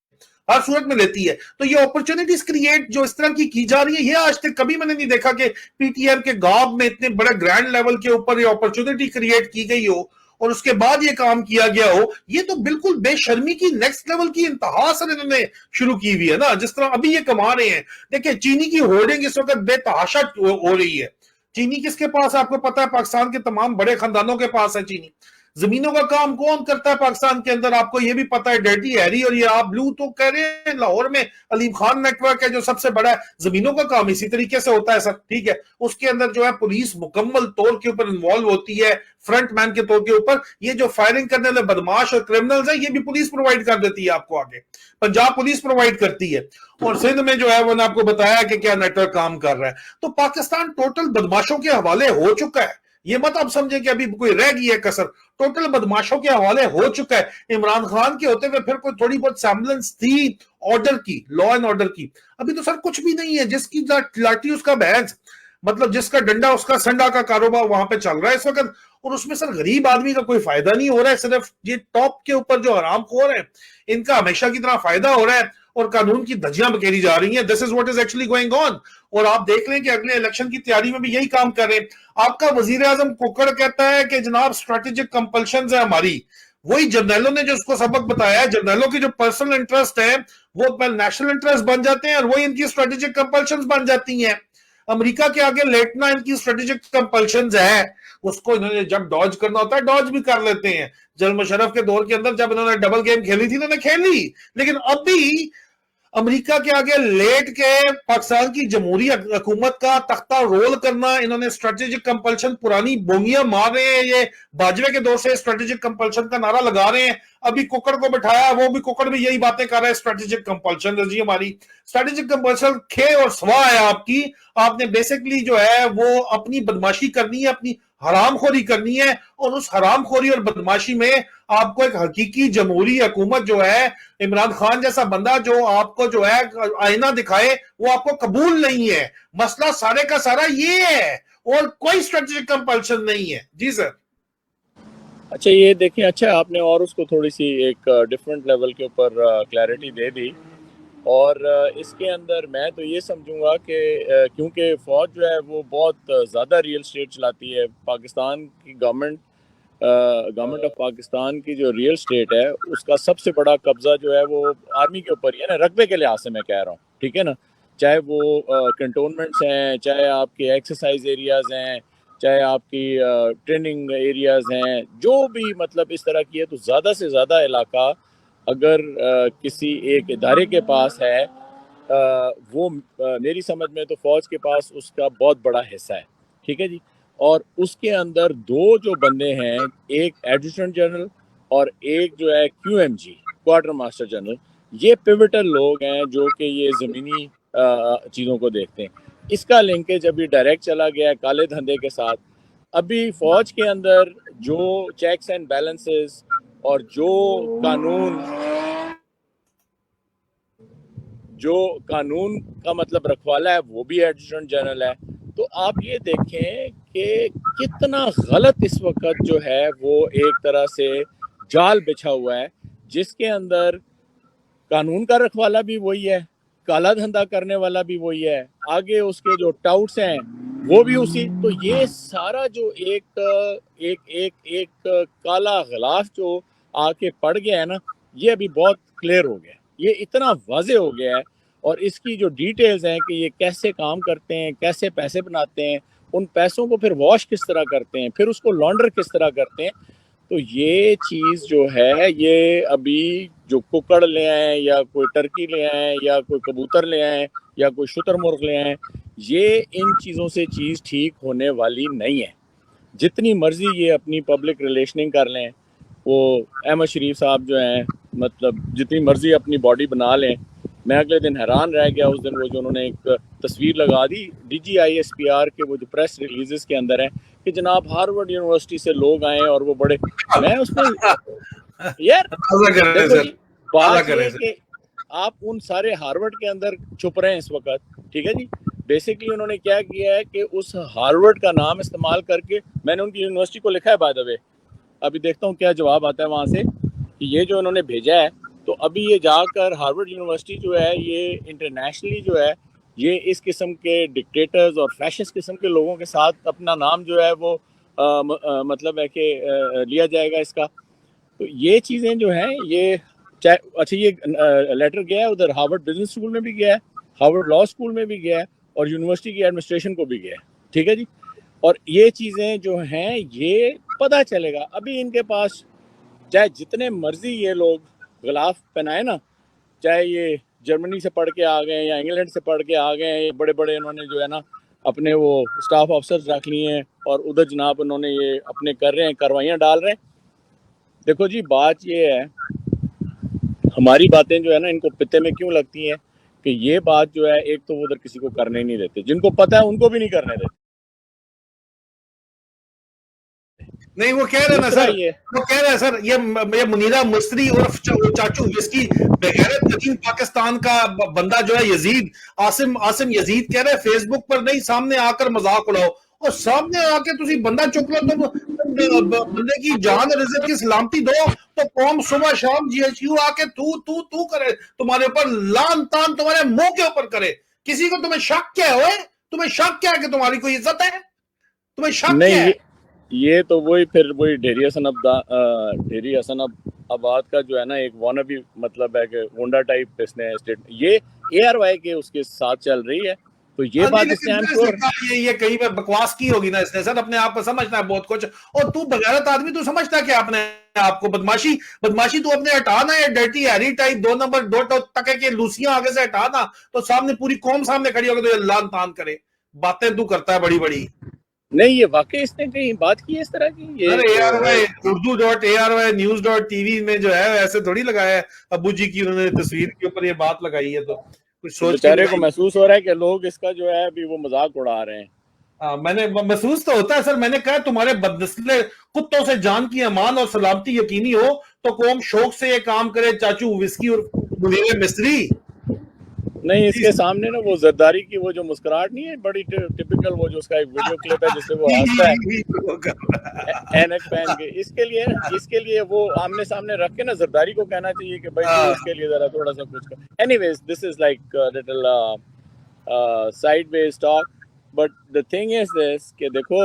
ہر صورت میں لیتی ہے. تو یہ اپرچونٹیز کریٹ جو اس طرح کی جا رہی ہے, یہ آج تک کبھی میں نے نہیں دیکھا کہ پی ٹی ایم کے گاب میں اتنے بڑے گرینڈ لیول کے اوپر یہ اپرچونٹی کریٹ کی گئی ہو اور اس کے بعد یہ کام کیا گیا ہو. یہ تو بالکل بے شرمی کی نیکسٹ لیول کی انتہا سے انہوں نے شروع کی ہوئی ہے نا, جس طرح ابھی یہ کما رہے ہیں. دیکھیں چینی کی ہولڈنگ اس وقت بے تحاشا ہو رہی ہے. چینی کس کے پاس, آپ کو پتا ہے, پاکستان کے تمام بڑے خاندانوں کے پاس ہے چینی. زمینوں کا کام کون کرتا ہے پاکستان کے اندر, آپ کو یہ بھی پتا ہے, ڈیڈی ہیری. اور یہ آپ بلو تو کہہ رہے ہیں لاہور میں علیم خان نیٹ ورک ہے جو سب سے بڑا ہے, زمینوں کا کام اسی طریقے سے ہوتا ہے سر, ٹھیک ہے. اس کے اندر جو ہے پولیس مکمل طور کے اوپر انوالو ہوتی ہے, فرنٹ مین کے طور کے اوپر. یہ جو فائرنگ کرنے والے بدماش اور کرمنلز ہیں, یہ بھی پولیس پرووائڈ کر دیتی ہے آپ کو آگے, پنجاب پولیس پرووائڈ کرتی ہے. اور سندھ میں جو ہے وہ نے آپ کو بتایا کہ کیا نیٹ ورک کام کر رہا ہے. تو پاکستان ٹوٹل بدماشوں کے حوالے ہو چکا ہے. یہ مت آپ سمجھیں کہ ابھی کوئی رہ گئی ہے کسر, ٹوٹل بدماشوں کے حوالے ہو چکا ہے. عمران خان کے ہوتے ہوئے پھر کوئی تھوڑی بہت سیمبلنس تھی آرڈر کی, لا اینڈ آرڈر کی, ابھی تو سر کچھ بھی نہیں ہے. جس کی لاٹھی اس کا بھینس, مطلب جس کا ڈنڈا اس کا سنڈا کا کاروبار وہاں پہ چل رہا ہے اس وقت. اور اس میں سر غریب آدمی کا کوئی فائدہ نہیں ہو رہا ہے, صرف یہ ٹاپ کے اوپر جو حرام خور ہیں ان کا ہمیشہ کی طرح فائدہ ہو رہا ہے, اور قانون کی دھجیاں بکھیری جا رہی ہیں. This is what is actually going on. اور آپ دیکھ لیں کہ اگلے الیکشن کی تیاری میں بھی یہی کام کر رہے ہیں. آپ کا وزیر اعظم کوکڑ کہتا ہے کہ جناب اسٹریٹجک کمپلشنز ہے ہماری. وہی جرنیلوں نے جو اس کو سبق بتایا ہے, جرنیلوں کی جو پرسنل انٹرسٹ ہے وہ نیشنل انٹرسٹ بن جاتے ہیں, اور وہی ان کی اسٹریٹجک کمپلشنز بن جاتی ہیں. امریکہ کے آگے لیٹنا ان کی اسٹریٹجک کمپلشنز ہے. اس کو انہوں نے جب ڈاج کرنا ہوتا ہے ڈاج بھی کر لیتے ہیں. جنرل مشرف کے دور کے اندر جب انہوں نے ڈبل گیم کھیلی تھی انہوں نے کھیلی, لیکن ابھی امریکہ کے آگے لیٹ کے پاکستان کی جمہوری حکومت کا تختہ رول کرنا, انہوں نے اسٹریٹجک کمپلشن پرانی بونگیاں مار رہے ہیں. یہ باجوے کے دور سے اسٹریٹجک کمپلشن کا نعرہ لگا رہے ہیں. ابھی کوکڑ کو بٹھایا, وہ بھی کوکڑ بھی یہی باتیں کر رہا ہے, اسٹریٹجک کمپلشن. جی ہماری اسٹریٹجک کمپلشن کھے اور سوا ہے آپ کی. آپ نے بیسکلی جو ہے وہ اپنی بدماشی کرنی ہے, اپنی حرام خوری کرنی ہے, اور اس حرام خوری اور بدماشی میں آپ کو ایک حقیقی جمہوری حکومت جو ہے, عمران خان جیسا بندہ جو آپ کو جو ہے آئینہ دکھائے, وہ آپ کو قبول نہیں ہے. مسئلہ سارے کا سارا یہ ہے, اور کوئی اسٹریٹجک کمپلشن نہیں ہے. جی سر. اچھا یہ دیکھیں, اچھا آپ نے اور اس کو تھوڑی سی ایک ڈیفرنٹ لیول کے اوپر کلیئرٹی دے دی اور اس کے اندر میں تو یہ سمجھوں گا کہ کیونکہ فوج جو ہے وہ بہت زیادہ ریئل اسٹیٹ چلاتی ہے، پاکستان کی گورنمنٹ آف پاکستان کی جو ریئل اسٹیٹ ہے اس کا سب سے بڑا قبضہ جو ہے وہ آرمی کے اوپر ہی ہے نا، رقبے کے لحاظ سے میں کہہ رہا ہوں، ٹھیک ہے نا، چاہے وہ کنٹونمنٹس ہیں، چاہے آپ کے ایکسرسائز ایریاز ہیں، چاہے آپ کی ٹریننگ ایریاز ہیں، جو بھی مطلب اس طرح کی ہے، تو زیادہ سے زیادہ علاقہ اگر کسی ایک ادارے کے پاس ہے، وہ میری سمجھ میں تو فوج کے پاس اس کا بہت بڑا حصہ ہے، ٹھیک ہے جی، اور اس کے اندر دو جو بندے ہیں، ایک ایڈجوٹنٹ جنرل اور ایک جو ہے Q M G quartermaster general, یہ پیوٹل لوگ ہیں جو کہ یہ زمینی چیزوں کو دیکھتے ہیں۔ اس کا لنکیج ابھی ڈائریکٹ چلا گیا ہے کالے دھندے کے ساتھ۔ ابھی فوج کے اندر جو چیکس اینڈ بیلنسز اور جو قانون کا مطلب رکھوالا ہے وہ بھی ایڈجوٹنٹ جنرل ہے۔ تو آپ یہ دیکھیں کہ کتنا غلط اس وقت جو ہے وہ ایک طرح سے جال بچھا ہوا ہے، جس کے اندر قانون کا رکھوالا بھی وہی ہے، کالا دھندا کرنے والا بھی وہی ہے، آگے اس کے جو ٹاؤٹس ہیں وہ بھی اسی۔ تو یہ سارا جو ایک ایک ایک ایک کالا غلاف جو آ کے پڑ گیا ہے نا، یہ ابھی بہت کلیئر ہو گیا، یہ اتنا واضح ہو گیا ہے، اور اس کی جو ڈیٹیلز ہیں کہ یہ کیسے کام کرتے ہیں، کیسے پیسے بناتے ہیں، ان پیسوں کو پھر واش کس طرح کرتے ہیں، پھر اس کو لانڈر کس طرح کرتے ہیں۔ تو یہ چیز جو ہے، یہ ابھی جو ککڑ لے آئیں یا کوئی ٹرکی لے آئیں یا کوئی کبوتر لے آئیں یا کوئی شتر مرغ لے آئیں، یہ ان چیزوں سے چیز ٹھیک ہونے والی نہیں ہے۔ جتنی مرضی یہ اپنی پبلک ریلیشننگ کر لیں، وہ احمد شریف صاحب جو ہیں مطلب جتنی مرضی اپنی باڈی بنا لیں، میں اگلے دن حیران رہ گیا اس دن وہ جو انہوں نے ایک تصویر لگا دی D G I S P R کے وہ جو پریس ریلیزز کے اندر ہیں کہ جناب ہارورڈ یونیورسٹی سے لوگ آئے اور وہ بڑے، میں اس میں یار دیکھو جی، بات یہ کہ آپ ان سارے ہارورڈ کے اندر چھپ رہے ہیں اس وقت، ٹھیک ہے جی۔ بیسکلی انہوں نے کیا کیا ہے کہ اس ہارورڈ کا نام استعمال کر کے، میں نے ان کی یونیورسٹی کو لکھا ہے بائی دا وے، ابھی دیکھتا ہوں کیا جواب آتا ہے وہاں سے، کہ یہ جو انہوں نے بھیجا ہے، تو ابھی یہ جا کر ہارورڈ یونیورسٹی جو ہے یہ انٹرنیشنلی جو ہے یہ اس قسم کے ڈکٹیٹرز اور فیشسٹ قسم کے لوگوں کے ساتھ اپنا نام جو ہے وہ مطلب ہے کہ لیا جائے گا اس کا۔ تو یہ چیزیں جو ہیں یہ اچھا، یہ لیٹر گیا ہے ادھر ہارورڈ بزنس اسکول میں بھی گیا ہے، ہارورڈ لا اسکول میں بھی گیا ہے، اور یونیورسٹی کی ایڈمنسٹریشن کو بھی گیا ہے، ٹھیک ہے جی۔ اور یہ چیزیں جو ہیں یہ پتہ چلے گا، ابھی ان کے پاس چاہے جتنے مرضی یہ لوگ غلاف پہنائے نا، چاہے یہ جرمنی سے پڑھ کے آ گئے یا انگلینڈ سے پڑھ کے آ گئے، بڑے بڑے انہوں نے جو ہے نا اپنے وہ اسٹاف آفسرز رکھ لیے ہیں، اور ادھر جناب انہوں نے یہ اپنے کر رہے ہیں، کاروائیاں ڈال رہے ہیں۔ دیکھو جی، بات یہ ہے، ہماری باتیں جو ہے نا ان کو پتے میں کیوں لگتی ہیں کہ یہ بات جو ہے ایک تو وہ ادھر کسی کو کرنے نہیں دیتے، جن کو پتہ ہے ان کو بھی نہیں کرنے دیتے۔ نہیں وہ کہہ رہے نا سر، وہ کہہ رہے ہیں سر، یہ منیرہ مستری اور چاچو وسکی بغیرت ترین پاکستان کا بندہ جو ہے یزید عاصم یزید کہہ رہے فیس بک پر نہیں، سامنے آ کر مذاق اڑاؤ، اور سامنے آ کے تسی بندہ چک لو تو بندے کی جان اور عزت کی سلامتی دو، تو قوم صبح شام جی ایچ یو آ کے تو کرے، تمہارے اوپر لان تان تمہارے منہ کے اوپر کرے، کسی کو تمہیں شک کیا ہے؟ تمہیں شک کیا ہے کہ تمہاری کوئی عزت ہے؟ تمہیں شک کیا ہے؟ یہ تو وہی پھر وہی ڈھیری حسن آباد کا جو ہے نا ایک وانبی مطلب ہے کہ گونڈا ٹائپ اس نے یہ اے آر وائی کے اس کے ساتھ چل رہی ہے، تو یہ بات اس نے یہ کہیں پہ بکواس کی ہوگی نا اس نے سر، اپنے آپ کو سمجھتا ہے بہت کچھ، اور تو بغیرت آدمی تو سمجھتا ہے کہ اپنے آپ کو بدماشی تو اپنے ہٹانا ہے، ڈرٹی ہیری ٹائپ 2 نمبر 2 ٹکے کے لوسیاں آگے سے ہٹانا، تو سامنے پوری قوم سامنے کھڑی ہوگی تو لان تان کرے، باتیں تو کرتا ہے بڑی بڑی۔ نہیں، یہ واقعی اس نے کہیں بات کی اس طرح کی، یہ urdu.arnews.tv میں جو ہے ایسے تھوڑی لگایا ہے، ابو جی کی انہوں نے تصویر کے اوپر یہ بات لگائی ہے، تو کچھ سوچ کے بیچارے کو محسوس ہو رہا ہے کہ لوگ اس کا جو ہے ابھی وہ مذاق اڑا رہے ہیں۔ میں نے محسوس تو ہوتا ہے سر، میں نے کہا تمہارے بدنسل کتوں سے جان کی امان اور سلامتی یقینی ہو تو قوم شوق سے یہ کام کرے، چاچو وسکی اور منیر مستری۔ نہیں اس کے سامنے نا وہ زرداری کی وہ جو مسکراہٹ نہیں ہے بڑی ٹپیکل، وہ جو اس کا ایک ویڈیو کلپ ہے جس سے وہ ہنستا ہے اینک پہن کے، اس کے لیے وہ آمنے سامنے رکھ کے نا زرداری کو کہنا چاہیے کہ بھائی تو اس کے لیے ذرا تھوڑا سا کچھ کر. Anyways this is like little sideways talk, but the thing is this کہ دیکھو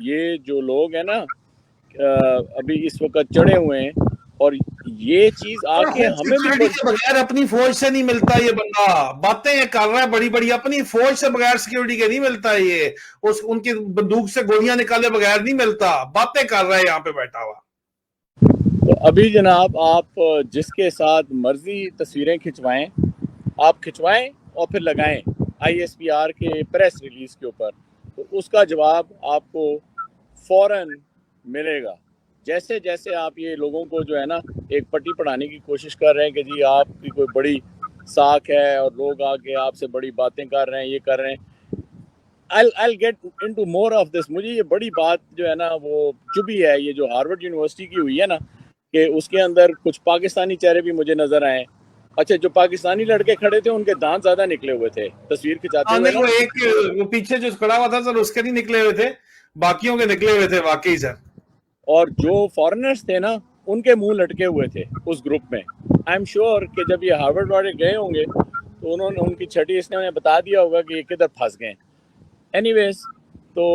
یہ جو لوگ ہیں نا ابھی اس وقت چڑھے ہوئے ہیں، اور یہ چیز آ کے ہمیں بھی بغیر اپنی فوج سے نہیں ملتا یہ بندہ، باتیں کر رہا ہے بڑی بڑی، اپنی فوج سے بغیر سیکیورٹی کے نہیں ملتا، یہ ان کی بندوق سے گولیاں نکالے بغیر نہیں ملتا، باتیں کر رہا ہے یہاں پہ بیٹھا ہوا. تو ابھی جناب آپ جس کے ساتھ مرضی تصویریں کھنچوائیں، آپ کھنچوائیں اور پھر لگائیں آئی ایس پی آر کے پریس ریلیز کے اوپر، تو اس کا جواب آپ کو فوراً ملے گا. جیسے جیسے آپ یہ لوگوں کو جو ہے نا ایک پٹی پڑھانے کی کوشش کر رہے ہیں کہ جی آپ کی کوئی بڑی ساکھ ہے اور لوگ آ کے آپ سے بڑی باتیں کر رہے ہیں، یہ کر رہے ہیں، I'll get into more of this. مجھے یہ بڑی بات جو ہے نا وہ چبھی ہے، یہ جو ہارورڈ یونیورسٹی کی ہوئی ہے نا کہ اس کے اندر کچھ پاکستانی چہرے بھی مجھے نظر آئے. اچھا جو پاکستانی لڑکے کھڑے تھے ان کے دانت زیادہ نکلے ہوئے تھے تصویر کھچاتے ہوئے نہیں، وہ ایک وہ پیچھے جو کھڑا ہوا تھا سر اس کے نہیں نکلے ہوئے تھے، باقیوں کے نکلے ہوئے تھے واقعی سر. اور جو فارنرز تھے نا ان کے منہ لٹکے ہوئے تھے اس گروپ میں. آئی ایم شیور کہ جب یہ ہارورڈ والے گئے ہوں گے تو انہوں نے ان کی چھٹی اس نے انہیں بتا دیا ہوگا کہ یہ کدھر پھنس گئے. اینی ویز تو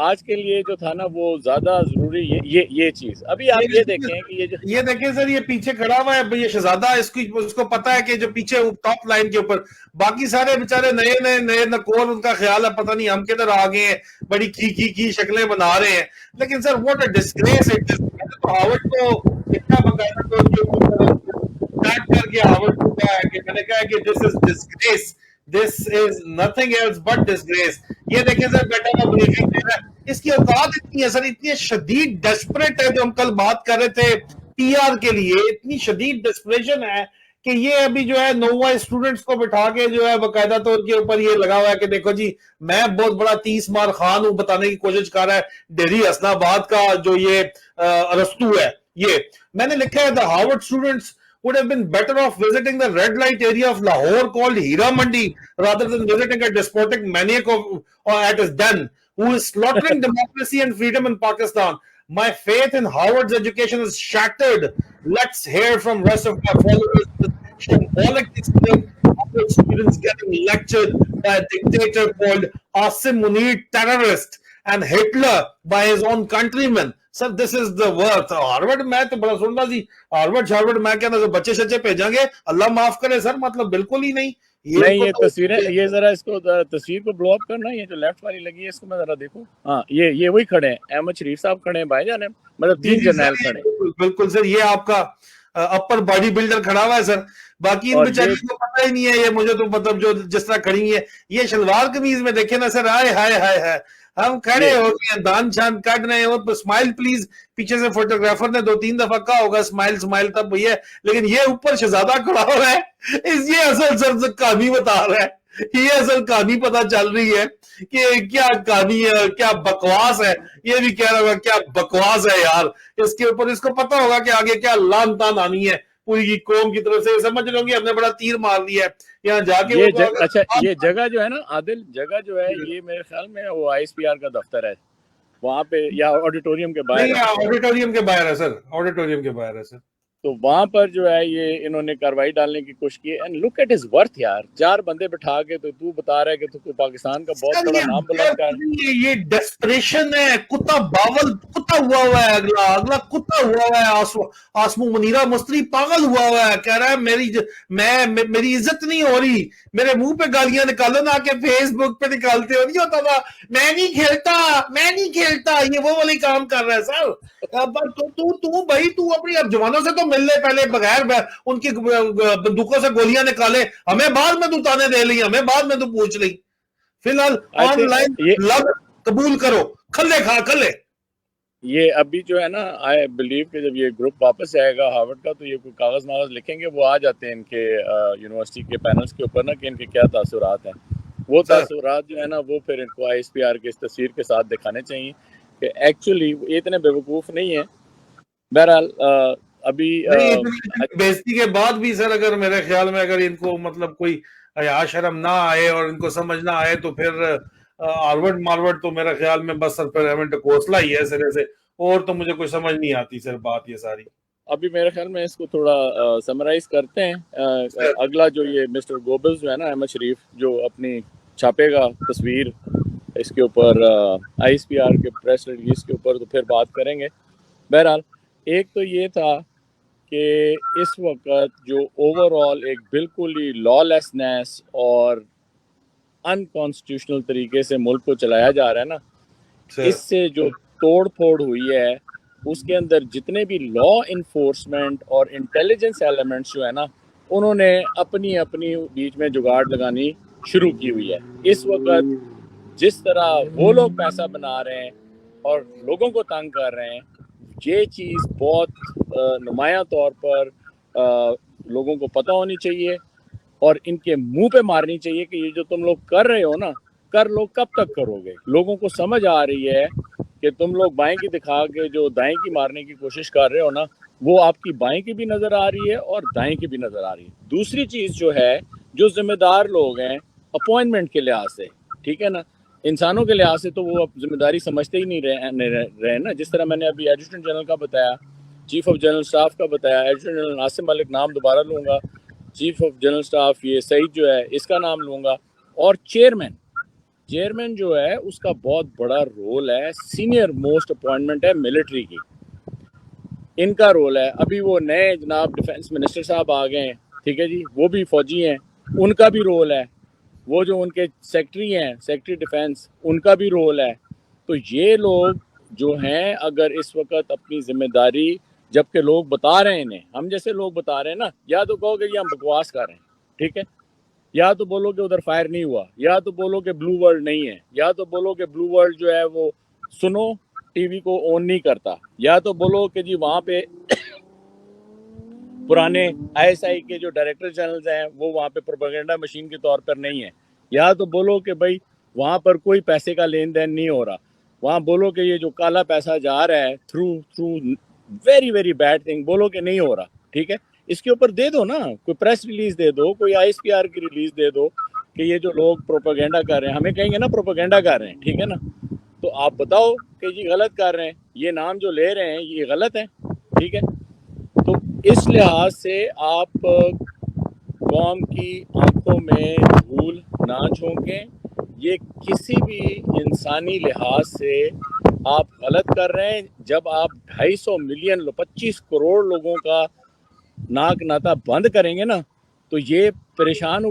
آج کے لیے جو تھا نا وہ زیادہ ضروری یہ چیز. ابھی آپ یہ دیکھیں کہ یہ دیکھیں سر، یہ پیچھے کھڑا ہوا ہے یہ شہزادہ، اس کو پتا ہے کہ جو پیچھے ٹاپ لائن کے اوپر باقی سارے بےچارے نئے نکول، ان کا خیال ہے پتہ نہیں ہم کدھر آ گئے ہیں، بڑی کی شکلیں بنا رہے ہیں. لیکن sir what a disgrace it is. Harvard کو اتنا باقاعدہ طور کے اوپر اسٹارٹ کر کے ہارورڈ کو کہا ہے کہ میں نے کہا کہ دس از ڈسگریس، دس از نتھنگ ایلس بٹ ڈسگریس. یہ دیکھیں سر بیٹا کا بریفنگ دے رہا ہے، اس کی اوقات اتنی ہے سر، اتنی شدید ڈیسپریٹ ہے. جو ہم کل بات کر رہے تھے پی آر کے لیے، اتنی شدید ڈیسپریشن ہے کہ یہ ابھی جو ہے نووا اسٹوڈنٹس کو بٹھا کے جو ہے باقاعدہ طور کے اوپر یہ لگا ہوا ہے کہ دیکھو جی میں بہت بڑا 30 مار خان ہوں، بتانے کی کوشش کر رہا ہے ڈیری حسن آباد کا جو یہ ارسطو ہے. یہ میں نے لکھا ہے the Harvard students would have been better off visiting the red light area of Lahore called Hira Mandi rather than visiting a despotic maniac at his den who is slaughtering democracy and freedom in Pakistan. My faith in Harvard's education is shattered. Let's hear from rest of my followers the symbolic display of students getting lectured by a dictator called Asim Munir terrorist and Hitler by his own countrymen. Sir this is the worth. Harvard میں تو بڑا سن رہا تھی Harvard میں کیا نا بچے شچے بھیجیں گے، اللہ معاف کرے سر، مطلب بالکل ہی نہیں. یہ تصویریں، یہ ذرا اس کو تصویر کو بلو اپ کرنا، یہ جو لیفٹ والی لگی ہے اس کو میں ذرا دیکھوں. ہاں یہ وہی کھڑے ہیں، احمد شریف صاحب کھڑے ہیں بھائی جان، مطلب 3 جرنیل کھڑے ہیں. بالکل سر، یہ آپ کا اپر باڈی بلڈر کھڑا ہوا ہے سر. باقی ان بیچارے کو پتہ ہی نہیں ہے. یہ مجھے تو مطلب جو جس طرح کھڑی ہے یہ شلوار قمیض میں دیکھیں نا سر، ہائے ہائے ہائے ہائے، ہم کھڑے ہو گئے دان شان کاٹ رہے ہیں. اسمائل پلیز، پیچھے سے فوٹوگرافر نے 2-3 دفعہ کہا ہوگا اسمائل تب ہوئی ہے، لیکن یہ اوپر شہزادہ کھڑا ہوا ہے، یہ اصل سر کہانی بتا رہا ہے، یہ اصل کہانی پتہ چل رہی ہے کہ کیا کہانی ہے، کیا بکواس ہے. یہ بھی کہہ رہا ہوگا کیا بکواس ہے یار، اس کے اوپر اس کو پتہ ہوگا کہ آگے کیا لان تان آنی ہے پوری کی قوم کی طرف سے. سمجھ لو گے ہم نے بڑا تیر مار لیا ہے یہاں جا کے. اچھا یہ جگہ جو ہے نا عادل، جگہ جو ہے یہ میرے خیال میں وہ آئی ایس پی آر کا دفتر ہے وہاں پہ، یا آڈیٹوریم کے باہر؟ آڈیٹوریم کے باہر ہے سر، آڈیٹوریم کے باہر ہے سر. تو وہاں پر جو ہے یہ انہوں نے کاروائی ڈالنے کی کوشش کی. And look at his worth یار، 4 بندے بٹھا کے تو بتا رہا ہے کہ تو پاکستان کا بہت بڑا نام بلند کر. یہ ڈیسپریشن ہے، کتا باول کتا ہوا ہوا ہے، اگلا کتا ہوا ہوا ہے. آسمو منیرہ مستری پاگل ہوا ہوا ہے، کہہ رہا ہے میری عزت نہیں ہو رہی، میرے منہ پہ گالیاں نکالو نہ کہ فیس بک پہ نکالتے ہو. نہیں ہوتا تھا میں نہیں کھیلتا، یہ وہ والی کام کر رہا ہے سر. تو بھائی تو اپنی جوانوں سے تو مل لے پہلے، بغیر ان کی بندوقوں سے گولیاں نکالے، ہمیں بعد میں تو تانے دے لی، ہمیں بعد میں تو پوچھ لی. فی الحال آن لائن لب قبول کرو، کھلے. یہ ابھی جو ہے نا آئی بلیو کہ جب یہ گروپ واپس آئے گا ہارورڈ کا تو یہ کوئی کاغذ ماغذ لکھیں گے، وہ آ جاتے ہیں ان کے یونیورسٹی کے پینلز کے اوپر نا کہ ان کے کیا تاثرات ہیں. وہ تاثرات جو ہے نا وہ پھر ان کو آئی ایس پی آر کی اس تصویر کے ساتھ دکھانے چاہیے کہ ایکچولی یہ اتنے بیوقوف نہیں ہیں. بہرحال ابھی نہیں اتنی بےزتی کے بعد بھی سر اگر میرے خیال میں اگر ان کو مطلب کوئی حیا شرم نہ آئے اور ان کو سمجھ نہ آئے تو پھر آرورڈ مارورڈ تو میرے خیال میں بس سر پھر ایونٹ کوسلا ہی ہے سرے سے، اور تو مجھے کوئی سمجھ نہیں آتی سر بات یہ ساری. ابھی میرے خیال میں اس کو تھوڑا سمرائز کرتے ہیں. اگلا جو یہ مسٹر گوبلز جو ہے نا احمد شریف جو اپنی چھاپے گا تصویر اس کے اوپر آئی ایس پی آر کے پریس ریلیز کے اوپر، تو پھر بات کریں گے. بہرحال ایک تو یہ تھا کہ اس وقت جو اوور آل ایک بالکل ہی لا لیسنیس اور ان کانسٹیٹیوشنل طریقے سے ملک کو چلایا جا رہا ہے نا، اس سے جو توڑ پھوڑ ہوئی ہے اس کے اندر جتنے بھی لا انفورسمنٹ اور انٹیلیجنس ایلیمنٹس جو ہے نا انہوں نے اپنی اپنی بیچ میں جگاڑ لگانی شروع کی ہوئی ہے. اس وقت جس طرح وہ لوگ پیسہ بنا رہے ہیں اور لوگوں کو تنگ کر رہے ہیں، یہ چیز بہت نمایاں طور پر لوگوں کو پتہ ہونی چاہیے اور ان کے منہ پہ مارنی چاہیے کہ یہ جو تم لوگ کر رہے ہو نا، کر لو کب تک کرو گے. لوگوں کو سمجھ آ رہی ہے کہ تم لوگ بائیں کی دکھا کے جو دائیں کی مارنے کی کوشش کر رہے ہو نا، وہ آپ کی بائیں کی بھی نظر آ رہی ہے اور دائیں کی بھی نظر آ رہی ہے. دوسری چیز جو ہے، جو ذمہ دار لوگ ہیں اپوائنٹمنٹ کے لحاظ سے، ٹھیک ہے نا، انسانوں کے لحاظ سے تو وہ اب ذمہ داری سمجھتے ہی نہیں رہے نا. جس طرح میں نے ابھی ایڈجوٹنٹ جنرل کا بتایا، چیف آف جنرل سٹاف کا بتایا، ایڈجوٹنٹ جنرل عاصم ملک نام دوبارہ لوں گا، چیف آف جنرل سٹاف یہ سعید جو ہے اس کا نام لوں گا، اور چیئرمین جو ہے اس کا بہت بڑا رول ہے، سینئر موسٹ اپوائنٹمنٹ ہے ملٹری کی، ان کا رول ہے. ابھی وہ نئے جناب ڈیفنس منسٹر صاحب آ گئے ہیں، ٹھیک ہے جی، وہ بھی فوجی ہیں، ان کا بھی رول ہے. وہ جو ان کے سیکٹری ہیں، سیکٹری ڈیفنس، ان کا بھی رول ہے. تو یہ لوگ جو ہیں اگر اس وقت اپنی ذمہ داری، جبکہ لوگ بتا رہے ہیں، ہم جیسے لوگ بتا رہے ہیں نا، یا تو کہو کہ یہ ہم بکواس کر رہے ہیں، ٹھیک ہے، یا تو بولو کہ ادھر فائر نہیں ہوا، یا تو بولو کہ بلو ورلڈ نہیں ہے، یا تو بولو کہ بلو ورلڈ جو ہے وہ سنو ٹی وی کو آن نہیں کرتا، یا تو بولو کہ جی وہاں پہ پرانے آئی ایس آئی کے جو ڈائریکٹر جنرلز ہیں وہ وہاں پہ پروپیگنڈا مشین کے طور پر نہیں ہے، یا تو بولو کہ بھائی وہاں پر کوئی پیسے کا لین دین نہیں ہو رہا، وہاں بولو کہ یہ جو کالا پیسہ جا رہا ہے through very very bad thing, بولو کہ نہیں ہو رہا، ٹھیک ہے. اس کے اوپر دے دو نا، کوئی پریس ریلیز دے دو، کوئی آئی ایس پی آر کی ریلیز دے دو کہ یہ جو لوگ پروپیگنڈا کر رہے ہیں، ہمیں کہیں گے نا پروپیگنڈا کر رہے ہیں، ٹھیک ہے نا، تو آپ بتاؤ کہ جی غلط کر رہے ہیں، یہ نام جو لے رہے ہیں یہ غلط ہے، ٹھیک ہے. تو اس لحاظ سے آپ قوم کی آنکھوں میں دھول نہ جھونکیں، یہ کسی بھی انسانی لحاظ سے آپ غلط کر رہے ہیں. جب آپ 250 ملین 25 کروڑ لوگوں کا ناک ناتا بند کریں گے نا تو یہ پریشان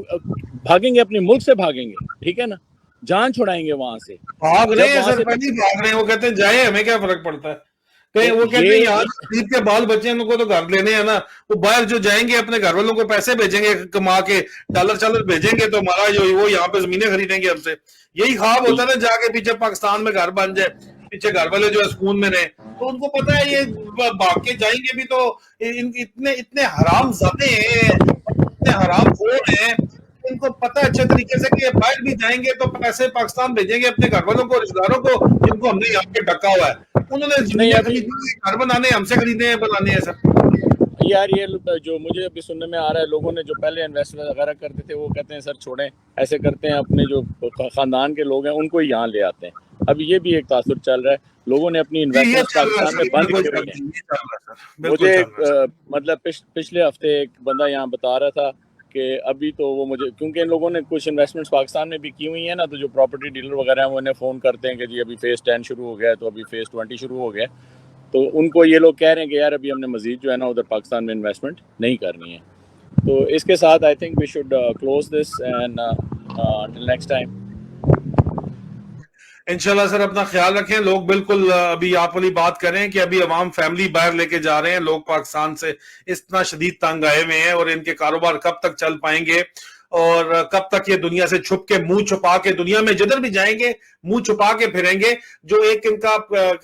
بھاگیں گے، اپنے ملک سے بھاگیں گے، ٹھیک ہے نا، جان چھڑائیں گے وہاں سے. بھاگ رہے ہیں وہاں سر، سے پہلے بھاگ رہے ہیں، وہ کہتے ہیں جائیں ہمیں کیا فرق پڑتا ہے. کہیں وہ کہتے ہیں یہاں عید کے بال بچے ان کو تو گھر لینے ہیں نا، وہ باہر جو جائیں گے اپنے گھر والوں کو پیسے بھیجیں گے کما کے، ڈالر چالر بھیجیں گے تو ہمارا جو وہ یہاں پہ زمینیں خریدیں گے ہم سے. یہی خواب ہوتا ہے نا، جا کے پیچھے پاکستان میں گھر بن جائے، پیچھے گھر والے جو ہے سکون میں رہے. تو ان کو پتا ہے یہ بھاگ کے جائیں گے بھی تو اتنے حرام زادے ہیں، اتنے حرام خور ہیں، ان کو پتہ ہے اچھے طریقے سے کہ یہ باہر بھی جائیں گے تو پیسے پاکستان بھیجیں گے اپنے گھر والوں کو، رشتہ داروں کو، جن کو ہم نے یہاں پہ ڈکا ہوا ہے. انہوں نے زمینیں خریدنی، گھر بنانے ہم سے خریدنے ہیں، بنانے ہیں سر. یار یہ جو مجھے ابھی سننے میں آ رہا ہے، لوگوں نے جو پہلے انویسٹمنٹ وغیرہ کرتے تھے وہ کہتے ہیں سر چھوڑیں، ایسے کرتے ہیں اپنے جو خاندان کے لوگ ہیں ان کو یہاں لے آتے ہیں. ابھی یہ بھی ایک تاثر چل رہا ہے، لوگوں نے اپنی انویسٹمنٹ پاکستان میں بند کی ہوئی ہیں. مجھے مطلب پچھلے ہفتے ایک بندہ یہاں بتا رہا تھا کہ ابھی تو وہ مجھے، کیونکہ ان لوگوں نے کچھ انویسٹمنٹس پاکستان میں بھی کی ہوئی ہیں نا، تو جو پراپرٹی ڈیلر وغیرہ ہیں وہ انہیں فون کرتے ہیں کہ جی ابھی فیز 10 شروع ہو گیا ہے، تو ابھی فیز 20 شروع ہو گیا. تو ان کو یہ لوگ کہہ رہے ہیں کہ یار ابھی ہم نے مزید جو ہے نا ادھر پاکستان میں انویسٹمنٹ نہیں کرنی ہے. تو اس کے ساتھ I think we should close this and till next time. انشاءاللہ سر اپنا خیال رکھیں. لوگ بالکل ابھی آپ والی بات کریں کہ ابھی عوام فیملی باہر لے کے جا رہے ہیں، لوگ پاکستان سے اتنا شدید تنگ آئے ہوئے ہیں، اور ان کے کاروبار کب تک چل پائیں گے اور کب تک یہ دنیا سے چھپ کے منہ چھپا کے، دنیا میں جدھر بھی جائیں گے منہ چھپا کے پھریں گے. جو ایک ان کا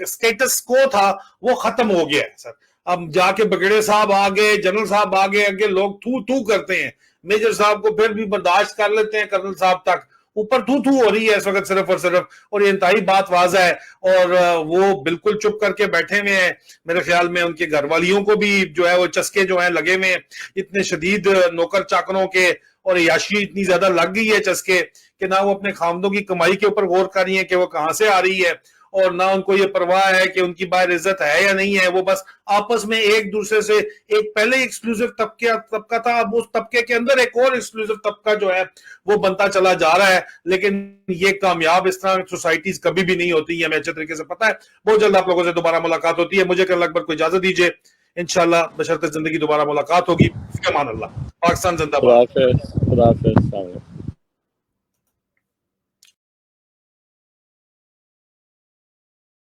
سٹیٹس کو تھا وہ ختم ہو گیا ہے سر. اب جا کے بگڑے صاحب آگے، جنرل صاحب آگے، اگے لوگ تو کرتے ہیں، میجر صاحب کو پھر بھی برداشت کر لیتے ہیں، کرنل صاحب تک اوپر تھو تھو ہو رہی ہے اس وقت صرف اور صرف, اور یہ انتہائی بات واضح ہے, اور وہ بالکل چپ کر کے بیٹھے ہوئے ہیں. میرے خیال میں ان کے گھر والیوں کو بھی جو ہے وہ چسکے جو ہیں لگے ہوئے ہیں, اتنے شدید نوکر چاکروں کے اور عیاشی اتنی زیادہ لگ گئی ہے چسکے کہ نہ وہ اپنے خامدوں کی کمائی کے اوپر غور کر رہی ہیں کہ وہ کہاں سے آ رہی ہے, اور نہ ان کو یہ پرواہ ہے کہ ان کی باہر عزت ہے یا نہیں ہے. وہ بس آپس میں ایک دوسرے سے, ایک پہلے ایکسکلوسیو طبقہ تھا, اب اس طبقے کے اندر ایک اور ایکسکلوسیو طبقہ جو ہے وہ بنتا چلا جا رہا ہے. لیکن یہ کامیاب اس طرح سوسائٹیز کبھی بھی نہیں ہوتی, ہمیں اچھے طریقے سے پتا ہے. بہت جلد آپ لوگوں سے دوبارہ ملاقات ہوتی ہے. مجھے کرن اکبر کو اجازت دیجیے, انشاءاللہ بشرط زندگی دوبارہ ملاقات ہوگی. فی امان اللہ. پاکستان زندہ باد. خدا حافظ.